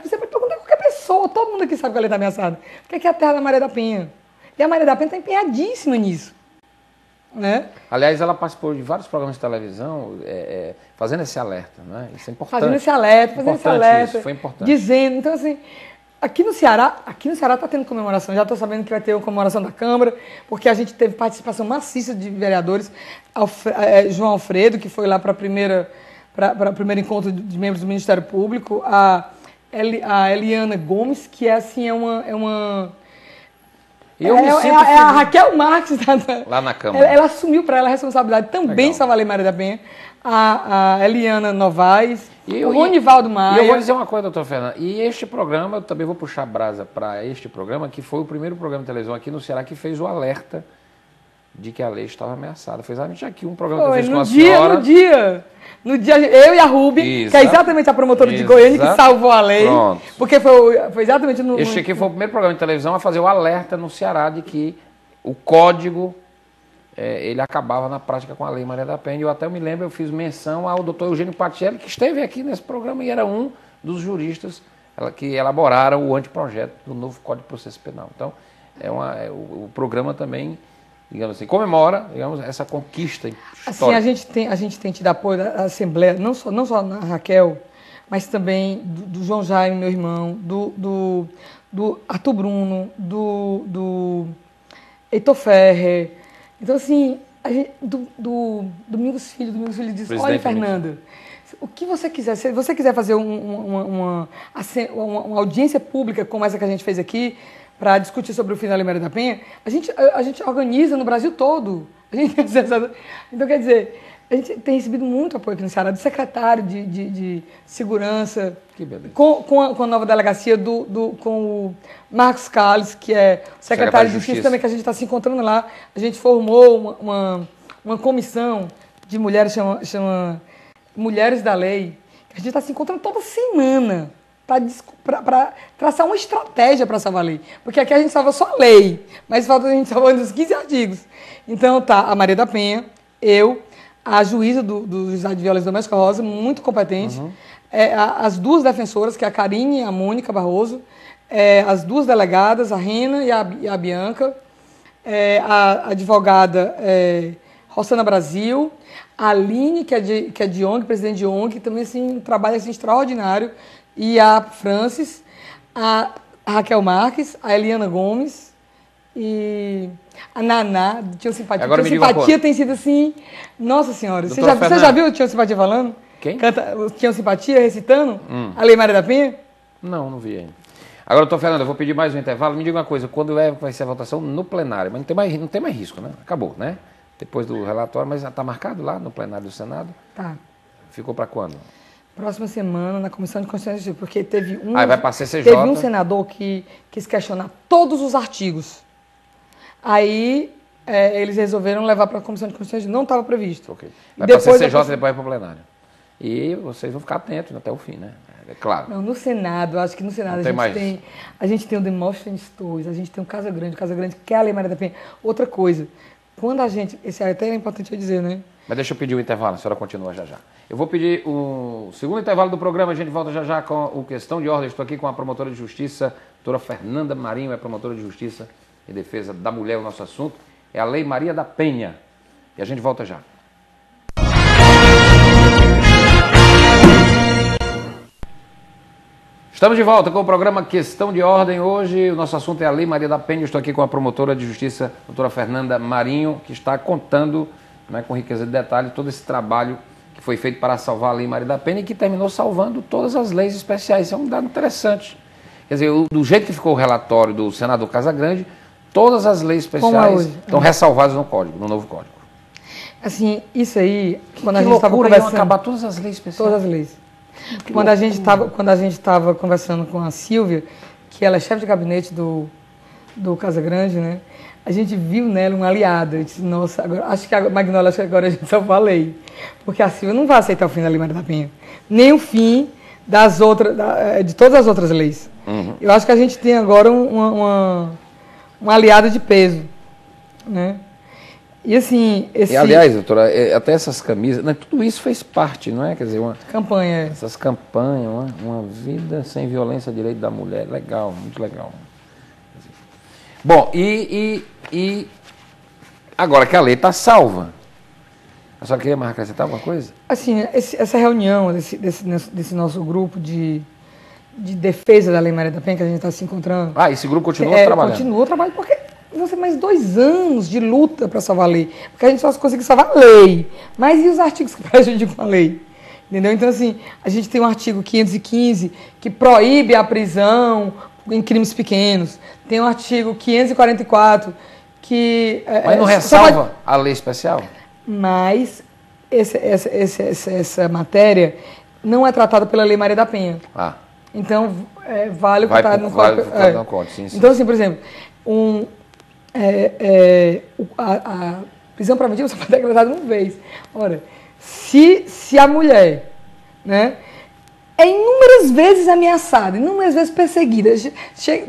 você pode perguntar a qualquer pessoa, todo mundo aqui sabe que a lei está ameaçada, porque aqui é a terra da Maria da Penha. E a Maria da Penha está empenhadíssima nisso. Né? Aliás, ela participou de vários programas de televisão fazendo esse alerta, né? Isso é importante. Fazendo esse alerta, isso, foi importante. Dizendo, então assim, aqui no Ceará está tendo comemoração, já estou sabendo que vai ter uma comemoração da Câmara, porque a gente teve participação maciça de vereadores, João Alfredo, que foi lá para o primeiro encontro de membros do Ministério Público, a Eliana Gomes, que é uma E eu me sinto é a Raquel Marques lá na Câmara. Ela assumiu para ela a responsabilidade também de salvar a Lei Maria da Penha. A Eliana Novaes, o Ronivaldo Maia. E eu vou dizer uma coisa, doutor Fernando. E este programa, eu também vou puxar brasa para este programa, que foi o primeiro programa de televisão aqui no Ceará que fez o alerta de que a lei estava ameaçada. Foi exatamente aqui um programa que eu fiz com a senhora. No dia, eu e a Ruby, que é exatamente a promotora de Goiânia que salvou a lei. Pronto. Porque foi exatamente no... Este aqui foi o primeiro programa de televisão a fazer o alerta no Ceará de que o código, ele acabava na prática com a Lei Maria da Penha. Eu até me lembro, eu fiz menção ao doutor Eugênio Patielli, que esteve aqui nesse programa e era um dos juristas que elaboraram o anteprojeto do novo Código de Processo Penal. Então, o programa também, digamos assim, comemora, digamos, essa conquista histórica. Assim, a gente tem tido apoio da Assembleia, não só na Raquel, mas também do João Jaime, meu irmão, do Arthur Bruno, do Heitor Ferrer. Então, assim, do Domingos Filho diz, olha, Fernanda, o que você quiser, se você quiser fazer uma audiência pública como essa que a gente fez aqui, para discutir sobre o fim da Lei Maria da Penha, a gente organiza no Brasil todo. Então, quer dizer, a gente tem recebido muito apoio aqui no Ceará, do secretário de Segurança, com a nova delegacia, com o Marcos Calles, que é secretário de Justiça também, que a gente está se encontrando lá. A gente formou uma comissão de mulheres, chama Mulheres da Lei, que a gente está se encontrando toda semana para traçar uma estratégia para salvar a lei. Porque aqui a gente salva só a lei, mas falta a gente salvar os 15 artigos. Então tá a Maria da Penha, eu, a juíza do Juizado de Violência Doméstica, Rosa, muito competente, as duas defensoras, que é a Karine e a Mônica Barroso, as duas delegadas, a Rena e a Bianca, a advogada Rossana Brasil, a Aline, que é de ONG, presidente de ONG, que também assim, um trabalho assim, extraordinário, e a Francis, a Raquel Marques, a Eliana Gomes e a Naná, do Tio Simpatia. Agora Tio Simpatia tem sido assim, nossa senhora, você já viu o Tio Simpatia falando? Quem? Canta o Tio Simpatia recitando a Lei Maria da Penha? Não vi ainda. Agora, doutor Fernando, eu vou pedir mais um intervalo. Me diga uma coisa, quando vai ser a votação no plenário? Mas não tem mais risco, né? Acabou, né? Depois do relatório, mas está marcado lá no plenário do Senado? Tá. Ficou para quando? Próxima semana, na Comissão de Constituição, porque teve vai para a CCJ. Teve um senador que quis questionar todos os artigos. Aí eles resolveram levar para a Comissão de Constituição, não estava previsto. Okay. Vai para a CCJ e depois vai para o plenário. E vocês vão ficar atentos até o fim, né? É claro. Não, no Senado, acho que no Senado a gente tem o Demóstenes Torres, a gente tem o Casa Grande que é a Lei Maria da Penha. Outra coisa, quando a gente... Esse até é importante eu dizer, né? Mas deixa eu pedir o intervalo, a senhora continua já. Eu vou pedir o segundo intervalo do programa, a gente volta já com o Questão de Ordem. Estou aqui com a promotora de Justiça, doutora Fernanda Marinho, é promotora de Justiça e Defesa da Mulher. O nosso assunto é a Lei Maria da Penha. E a gente volta já. Estamos de volta com o programa Questão de Ordem. Hoje o nosso assunto é a Lei Maria da Penha. Eu estou aqui com a promotora de Justiça, doutora Fernanda Marinho, que está contando, né, com riqueza de detalhes, todo esse trabalho que foi feito para salvar a Lei Maria da Penha e que terminou salvando todas as leis especiais. Isso é um dado interessante. Quer dizer, do jeito que ficou o relatório do senador Casagrande, todas as leis especiais estão ressalvadas no código, no novo código. Assim, isso aí, quando a gente estava conversando... acabar todas as leis especiais. Todas as leis. Quando a gente estava conversando com a Silvia, que ela é chefe de gabinete do Casagrande, né? A gente viu nela uma aliada. Eu disse, nossa, acho que agora a gente salvou a lei. Porque a Silvia não vai aceitar o fim da Lei Maria da Penha. Nem o fim de todas as outras leis. Eu acho que a gente tem agora uma aliada de peso, né? E assim... E, aliás, doutora, até essas camisas, né, tudo isso fez parte, não é? Quer dizer, campanha. Essas campanhas, uma vida sem violência, direito da mulher. Legal, muito legal. Bom, e agora que a lei está salva, a senhora queria mais acrescentar alguma coisa? Assim, essa reunião desse nosso grupo de defesa da Lei Maria da Penha, que a gente está se encontrando... esse grupo continua trabalhando? Continua trabalhando, porque vão ser mais 2 anos de luta para salvar a lei. Porque a gente só conseguiu salvar a lei. Mas e os artigos que prejudicam a lei? Entendeu? Então, assim, a gente tem um artigo 515 que proíbe a prisão em crimes pequenos. Tem o artigo 544 que... Mas não ressalva a lei especial? Mas essa matéria não é tratada pela Lei Maria da Penha. Então, vale o que está no Código. Sim. Então, assim, por exemplo, a prisão preventiva só foi decretada uma vez. Ora, se a mulher, né, é inúmeras vezes ameaçada, inúmeras vezes perseguida,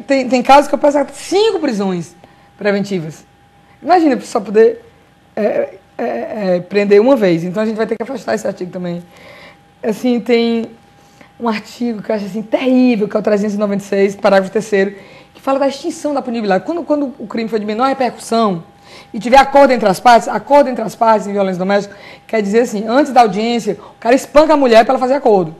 tem casos que eu peço 5 prisões preventivas. Imagina, só poder prender uma vez. Então, a gente vai ter que afastar esse artigo também. Assim, tem um artigo que eu acho assim, terrível, que é o 396, parágrafo 3º, que fala da extinção da punibilidade. Quando o crime for de menor repercussão e tiver acordo entre as partes em violência doméstica, quer dizer assim, antes da audiência, o cara espanca a mulher para ela fazer acordo.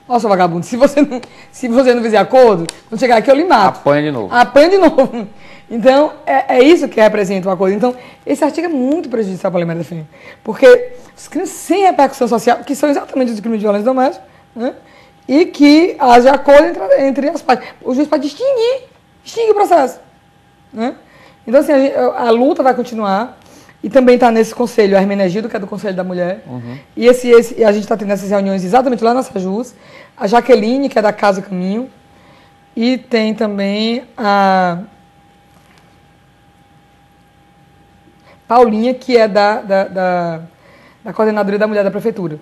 Ó, seu vagabundo, se você não fizer acordo, quando chegar aqui eu lhe mato. Apanha de novo. Então, é isso que representa o acordo. Então, esse artigo é muito prejudicial para a Lei Maria da Penha. Porque os crimes sem repercussão social, que são exatamente os crimes de violência doméstica, né? E que haja acordo entre as partes. O juiz pode extinguir o processo. Né? Então, assim, a luta vai continuar. E também está nesse conselho a Hermenegildo, que é do Conselho da Mulher. E a gente está tendo essas reuniões exatamente lá na Sajus. A Jaqueline, que é da Casa Caminho. E tem também a Paulinha, que é da Coordenadoria da Mulher da Prefeitura.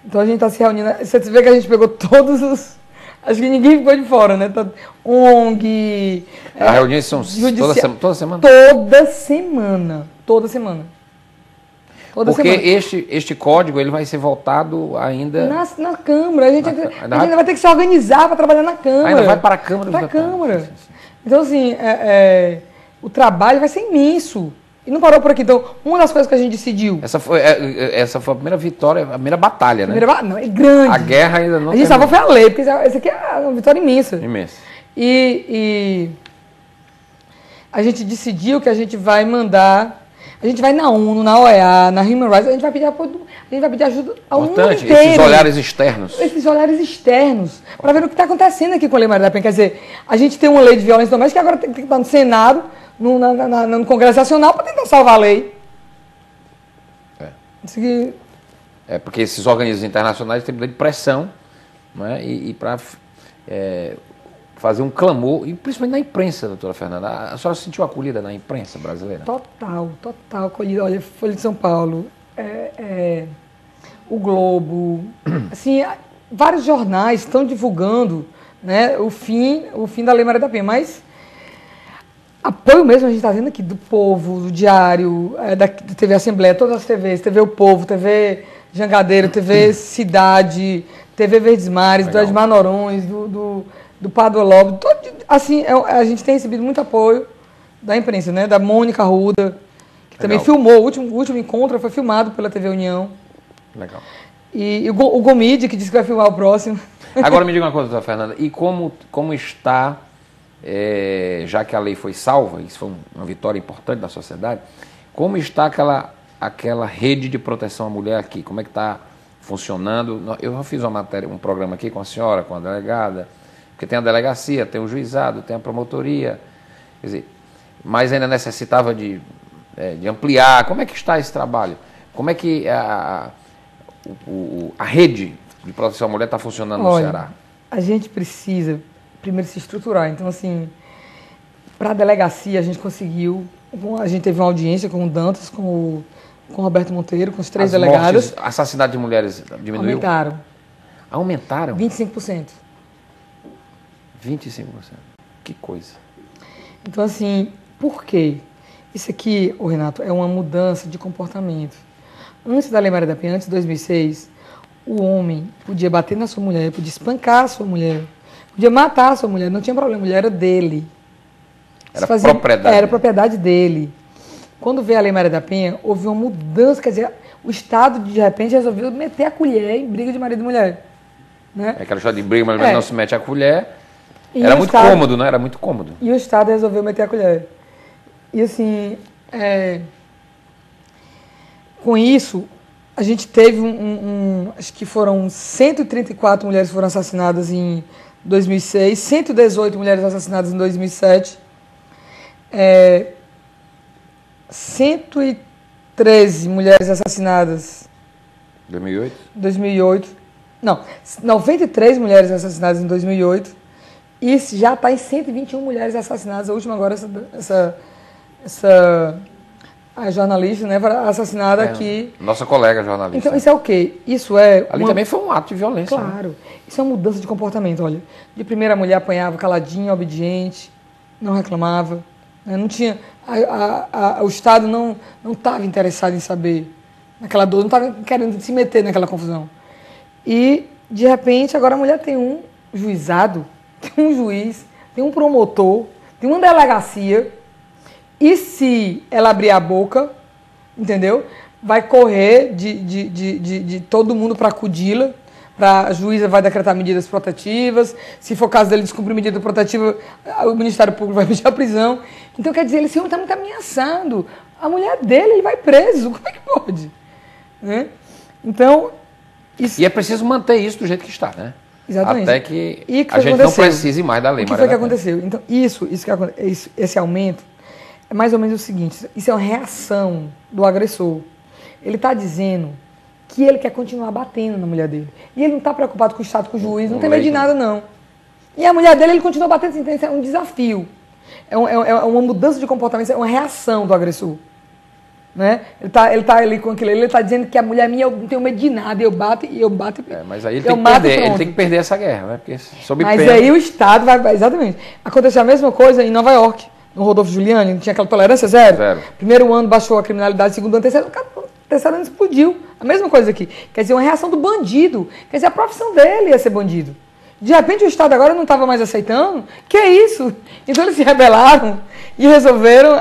Então a gente está se reunindo. Você vê que a gente pegou todos os... Acho que ninguém ficou de fora, né? ONG... As reuniões são toda semana? Toda semana. Porque este código ele vai ser votado ainda... Na Câmara. A gente ainda vai ter que se organizar para trabalhar na Câmara. Ainda vai para a Câmara. Para a Câmara. Então, assim, o trabalho vai ser imenso. E não parou por aqui. Então, uma das coisas que a gente decidiu... Essa foi a primeira vitória, a primeira batalha, né? Não, é grande. A guerra ainda não... A gente salvou foi a lei, porque essa aqui é uma vitória imensa. Imensa. E a gente decidiu que a gente vai mandar... A gente vai na ONU, na OEA, na Human Rights, a gente vai pedir ajuda ao mundo inteiro. Esses olhares externos. Esses olhares externos, para ver o que está acontecendo aqui com a Lei Maria da Penha. Quer dizer, a gente tem uma lei de violência doméstica que agora tem que estar no Senado, no Congresso Nacional, para tentar salvar a lei. Porque esses organismos internacionais têm poder de pressão, né, e para fazer um clamor, e principalmente na imprensa, doutora Fernanda. A senhora se sentiu acolhida na imprensa brasileira? Total acolhida. Olha, Folha de São Paulo, o Globo, assim, vários jornais estão divulgando, né, o fim da Lei Maria da Penha, mas apoio mesmo a gente está vendo aqui do Povo, do Diário, da TV Assembleia, todas as TVs, TV O Povo, TV Jangadeiro, TV Cidade, TV Verdes Mares, do Edmar Norões, do Padua Lobo, assim, a gente tem recebido muito apoio da imprensa, né? Da Mônica Arruda, que também filmou, o último encontro foi filmado pela TV União. Legal. E o Gomide, que disse que vai filmar o próximo. Agora me diga uma coisa, doutora Fernanda, e como está, já que a lei foi salva, isso foi uma vitória importante da sociedade, como está aquela rede de proteção à mulher aqui? Como é que está funcionando? Eu já fiz um programa aqui com a senhora, com a delegada, porque tem a delegacia, tem o juizado, tem a promotoria, quer dizer, mas ainda necessitava de ampliar. Como é que está esse trabalho? Como é que a rede de proteção à mulher está funcionando no Ceará? A gente precisa, primeiro, se estruturar. Então, assim, para a delegacia, a gente conseguiu, a gente teve uma audiência com o Dantas, com o Roberto Monteiro, com os 3 delegados. Assassinato de mulheres diminuiu? Aumentaram? 25%. 25%. Que coisa. Então, assim, por quê? Isso aqui, Renato, é uma mudança de comportamento. Antes da Lei Maria da Penha, antes de 2006, o homem podia bater na sua mulher, podia espancar a sua mulher, podia matar a sua mulher, não tinha problema, a mulher era dele. Era propriedade dele. Quando veio a Lei Maria da Penha, houve uma mudança, quer dizer, o Estado, de repente, resolveu meter a colher em briga de marido e mulher. Né? Aquela história de briga, mas não se mete a colher. Era muito cômodo, né? Era muito cômodo. E o Estado resolveu meter a colher. E assim, com isso, a gente teve acho que foram 134 mulheres que foram assassinadas em 2006, 118 mulheres assassinadas em 2007, 113 mulheres assassinadas 2008. Não, 93 mulheres assassinadas em 2008 e já está em 121 mulheres assassinadas. A última agora, a jornalista, né, assassinada aqui. Nossa colega jornalista. Então, isso é o quê? Isso é... Ali também foi um ato de violência. Claro. Né? Isso é uma mudança de comportamento, olha. De primeira, a mulher apanhava caladinha, obediente, não reclamava. Né? Não tinha... o Estado não estava interessado em saber naquela dor, não estava querendo se meter naquela confusão. E, de repente, agora a mulher tem um juizado, tem um juiz, tem um promotor, tem uma delegacia. E se ela abrir a boca, entendeu? Vai correr de todo mundo para acudi-la, a juíza vai decretar medidas protetivas, se for caso dele descumprir medida protetiva, o Ministério Público vai pedir a prisão. Então, quer dizer, esse homem está muito ameaçando. A mulher dele, ele vai preso. Como é que pode? Né? Então... Isso... E é preciso manter isso do jeito que está, né? Exatamente. Até que a gente aconteceu? Não precise mais da lei. O que foi que aconteceu? Então, esse aumento é mais ou menos o seguinte, isso é uma reação do agressor. Ele está dizendo que ele quer continuar batendo na mulher dele. E ele não está preocupado com o Estado, com o juiz, não tem medo de nada, não. E a mulher dele, ele continua batendo, então isso é um desafio. É uma mudança de comportamento, é uma reação do agressor. Né? Ele tá ali com aquilo, ele está dizendo que a mulher minha, eu não tenho medo de nada, eu bato. Mas aí ele tem que perder essa guerra, né? Porque mas pena... aí o Estado vai... Exatamente. Aconteceu a mesma coisa em Nova York, no Rodolfo Giuliani, não tinha aquela tolerância zero. Primeiro ano baixou a criminalidade, segundo ano, terceiro ano explodiu. A mesma coisa aqui. Quer dizer, uma reação do bandido. Quer dizer, a profissão dele ia ser bandido. De repente o Estado agora não estava mais aceitando. Que é isso? Então eles se rebelaram e resolveram...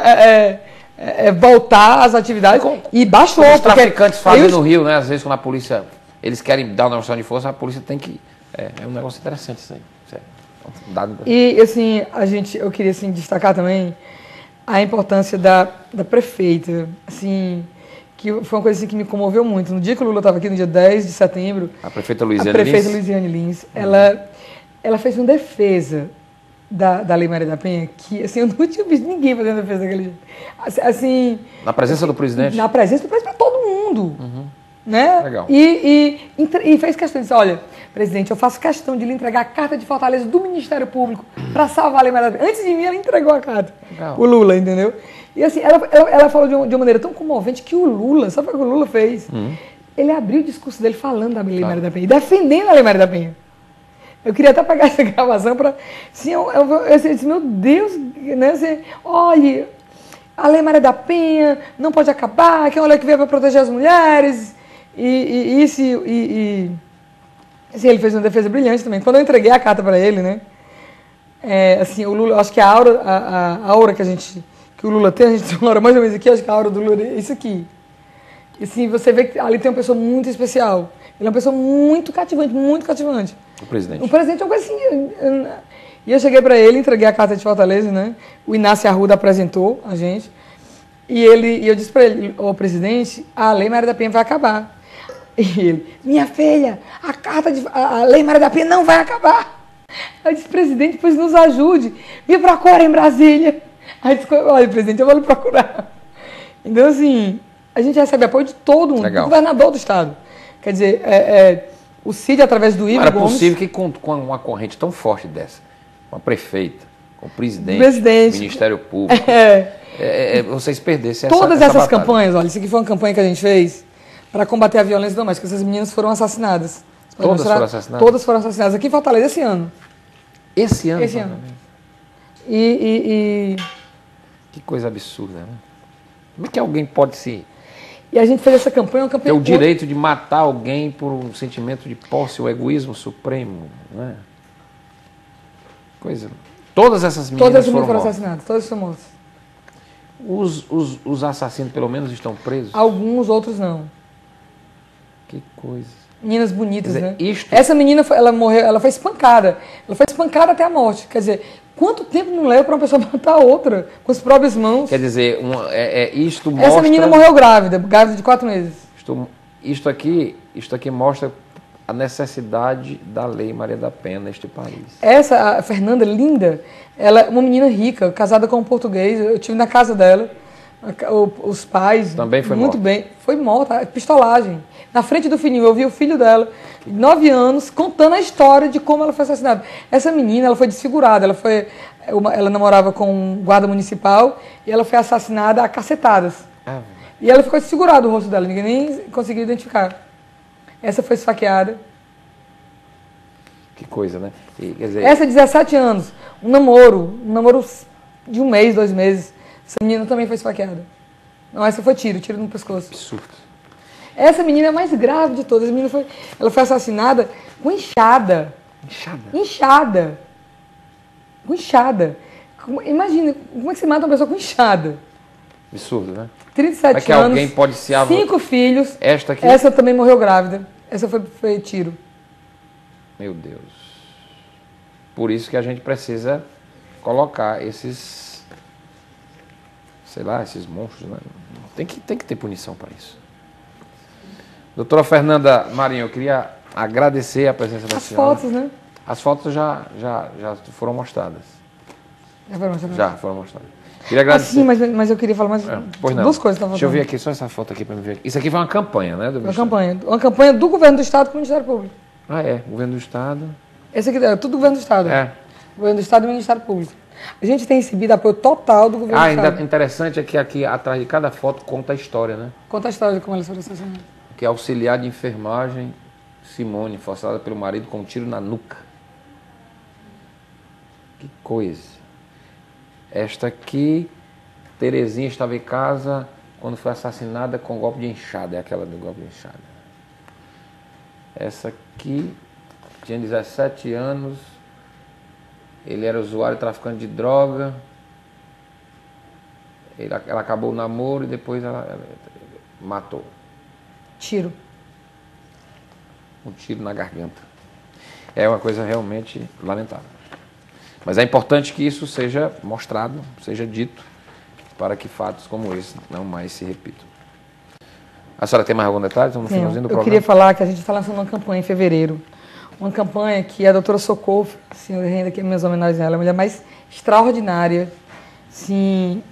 voltar às atividades e baixou. Como os traficantes fazem no Rio, né? Às vezes quando a polícia, eles querem dar uma demonstração de força, a polícia tem que... É um negócio interessante isso aí. E assim, eu queria assim, destacar também a importância da prefeita, assim, que foi uma coisa assim, que me comoveu muito. No dia que o Lula estava aqui, no dia 10 de setembro, a prefeita Luiziane Lins, ela fez uma defesa da Lei Maria da Penha, que assim, eu não tinha visto ninguém fazendo defesa daquele jeito. Assim, na presença do presidente? Na presença do presidente, para todo mundo. Uhum. Né? Legal. E fez questão de dizer, olha, presidente, eu faço questão de lhe entregar a carta de Fortaleza do Ministério Público para salvar a Lei Maria da Penha. Antes de mim, ela entregou a carta. Legal. O Lula, entendeu? E assim, ela falou de uma maneira tão comovente que o Lula, sabe o que o Lula fez? Ele abriu o discurso dele falando da Lei Maria da Penha, defendendo a Lei Maria da Penha. Eu queria até pegar essa gravação para... Assim, eu disse, meu Deus, né? Assim, olha, a Lei Maria da Penha não pode acabar, que é uma lei que veio para proteger as mulheres. Assim, ele fez uma defesa brilhante também. Quando eu entreguei a carta para ele, né? Assim, o Lula, acho que a aura que o Lula tem, a gente tem uma aura mais ou menos aqui, acho que a aura do Lula é isso aqui. E assim, você vê que ali tem uma pessoa muito especial. Ele é uma pessoa muito cativante, muito cativante. O presidente. O presidente é uma coisa assim... E eu cheguei para ele, entreguei a carta de Fortaleza, né? O Inácio Arruda apresentou a gente. E eu disse para ele, ô presidente, a Lei Maria da Penha vai acabar. E ele, minha filha, a Lei Maria da Penha não vai acabar. Eu disse, presidente, pois nos ajude. Me procura em Brasília. Aí eu disse, olha, presidente, eu vou lhe procurar. Então, assim, a gente recebe apoio de todo mundo, do governador do Estado. Quer dizer, o Cid, através do Ivo Gomes... Não era possível que com uma corrente tão forte dessa, com a prefeita, com o presidente, o Ministério Público, vocês perdessem todas essas campanhas, olha, isso aqui foi uma campanha que a gente fez para combater a violência doméstica. Essas meninas foram assassinadas. Todas foram assassinadas? Todas foram assassinadas aqui em Fortaleza esse ano. Esse ano? Esse ano. Que coisa absurda, né? Como é que alguém pode se... E a gente fez essa campanha, uma campanha... Ter o direito de matar alguém por um sentimento de posse, o egoísmo supremo, né? Coisa... Todas essas meninas foram assassinadas, todas foram mortas. Os assassinos, pelo menos, estão presos? Alguns, outros não. Que coisa. Meninas bonitas, dizer, né? Essa menina, ela morreu, ela foi espancada. Ela foi espancada até a morte. Quer dizer, quanto tempo não leva para uma pessoa matar a outra com as próprias mãos? Quer dizer, isto mostra... Essa menina morreu grávida de 4 meses. Isto aqui mostra a necessidade da Lei Maria da Penha neste país. Essa, a Fernanda, linda, ela é uma menina rica, casada com um português. Eu estive na casa dela, os pais... Também foi muito morta? Bem. Foi morta, pistolagem. Na frente do filhinho, eu vi o filho dela, 9 anos, contando a história de como ela foi assassinada. Essa menina, ela foi desfigurada, ela namorava com um guarda municipal e ela foi assassinada a cacetadas. E ela ficou desfigurada o rosto dela, ninguém nem conseguiu identificar. Essa foi esfaqueada. Que coisa, né? E, quer dizer... Essa, 17 anos, um namoro de 1 mês, 2 meses. Essa menina também foi esfaqueada. Não, essa foi tiro no pescoço. Absurdo. Essa menina é a mais grave de todas. Ela foi assassinada com enxada. Inchada? Com enxada. Imagina, como é que você mata uma pessoa com enxada? Absurdo, né? 37 é que anos, alguém pode se 5 filhos. Esta aqui? Essa também morreu grávida. Essa foi tiro. Meu Deus. Por isso que a gente precisa colocar esses, sei lá, esses monstros, né? Tem que ter punição para isso. Doutora Fernanda Marinho, eu queria agradecer a presença da senhora. As fotos, né? As fotos já foram mostradas. Já foram mostradas. Queria agradecer. Sim, mas eu queria falar mais Pois não. duas coisas. Deixa eu ver aqui só essa foto aqui para me ver. Isso aqui foi uma campanha, né? Uma campanha do Governo do Estado com o Ministério Público. Ah, é. Governo do Estado. Esse aqui é tudo do Governo do Estado. É. Governo do Estado e Ministério Público. A gente tem recebido apoio total do Governo do Estado. Ainda interessante é que aqui atrás de cada foto conta a história, né? Conta a história de como elas foram assassinadas. Que é auxiliar de enfermagem Simone, forçada pelo marido com um tiro na nuca. Que coisa. Esta aqui, Terezinha estava em casa quando foi assassinada com golpe de enxada. É aquela do golpe de enxada. Essa aqui tinha 17 anos. Ele era usuário e traficante de droga. Ela acabou o namoro e depois ela matou. Tiro. Um tiro na garganta. É uma coisa realmente lamentável. Mas é importante que isso seja mostrado, seja dito, para que fatos como esse não mais se repitam. A senhora tem mais algum detalhe? Estamos no finalzinho do programa. Eu queria falar que a gente está lançando uma campanha em fevereiro. Uma campanha que a doutora Socorro, assim, eu rendo aqui minhas homenagens a ela, a mulher mais extraordinária, sim,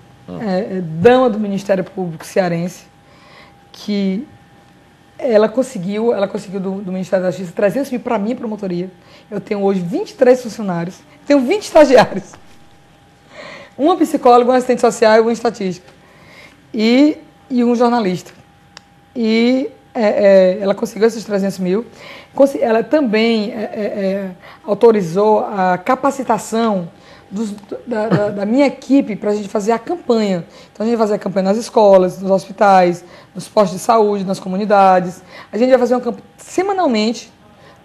dama do Ministério Público cearense, que ela conseguiu do Ministério da Justiça 300 mil para minha promotoria. Eu tenho hoje 23 funcionários, tenho 20 estagiários, uma psicóloga, um assistente social e um estatístico, e um jornalista. E ela conseguiu esses 300 mil. Ela também autorizou a capacitação da minha equipe para a gente fazer a campanha. Então, a gente vai fazer a campanha nas escolas, nos hospitais, nos postos de saúde, nas comunidades. A gente vai fazer uma campanha semanalmente.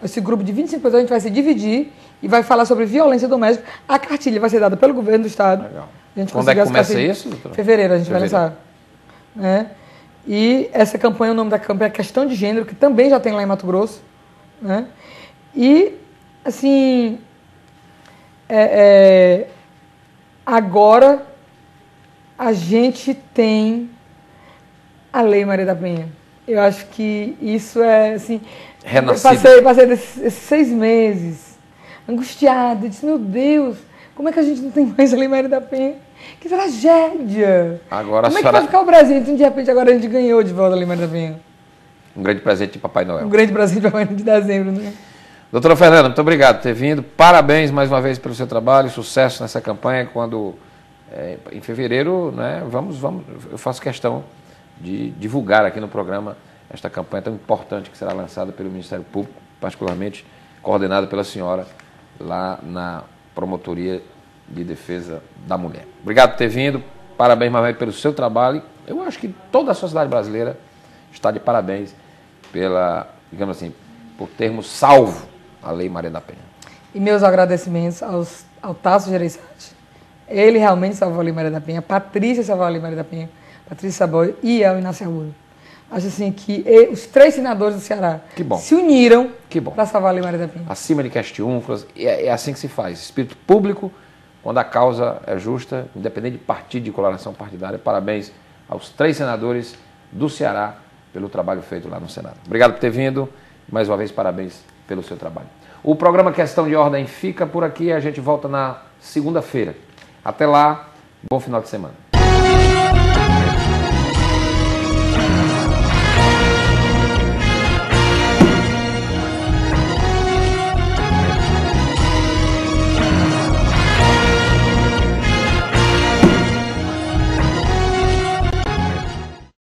Esse grupo de 25 pessoas, a gente vai se dividir e vai falar sobre violência doméstica. A cartilha vai ser dada pelo Governo do Estado. Legal. A gente Quando é que começa isso, doutora? Fevereiro, a gente vai lançar. Né? E essa campanha, o nome da campanha é Questão de Gênero, que também já tem lá em Mato Grosso. Né? E, assim, agora a gente tem a Lei Maria da Penha. Eu acho que isso é, assim... Renascido. Eu passei esses 6 meses angustiada, disse, meu Deus, como é que a gente não tem mais a Lei Maria da Penha? Que tragédia! Agora como é que vai ficar o Brasil? Então, de repente, agora a gente ganhou de volta a Lei Maria da Penha. Um grande presente de Papai Noel. Um grande presente de Papai Noel de dezembro, né? Doutora Fernanda, muito obrigado por ter vindo. Parabéns mais uma vez pelo seu trabalho, sucesso nessa campanha. Quando, em fevereiro, né, eu faço questão de divulgar aqui no programa esta campanha tão importante que será lançada pelo Ministério Público, particularmente coordenada pela senhora lá na Promotoria de Defesa da Mulher. Obrigado por ter vindo, parabéns mais uma vez pelo seu trabalho. Eu acho que toda a sociedade brasileira está de parabéns digamos assim, por termos salvo a Lei Maria da Penha. E meus agradecimentos ao Tasso Gereissati. Ele realmente salvou a Lei Maria da Penha, a Patrícia salvou a Lei Maria da Penha, Patrícia Saboia e ao Inácio Arruda. Acho assim que os 3 senadores do Ceará se uniram para salvar a Lei Maria da Penha. Acima de questiúnculas, é assim que se faz. Espírito público, quando a causa é justa, independente de partido, de coloração partidária. Parabéns aos 3 senadores do Ceará pelo trabalho feito lá no Senado. Obrigado por ter vindo Mais uma vez, parabéns pelo seu trabalho. O programa Questão de Ordem fica por aqui. A gente volta na segunda-feira. Até lá, bom final de semana.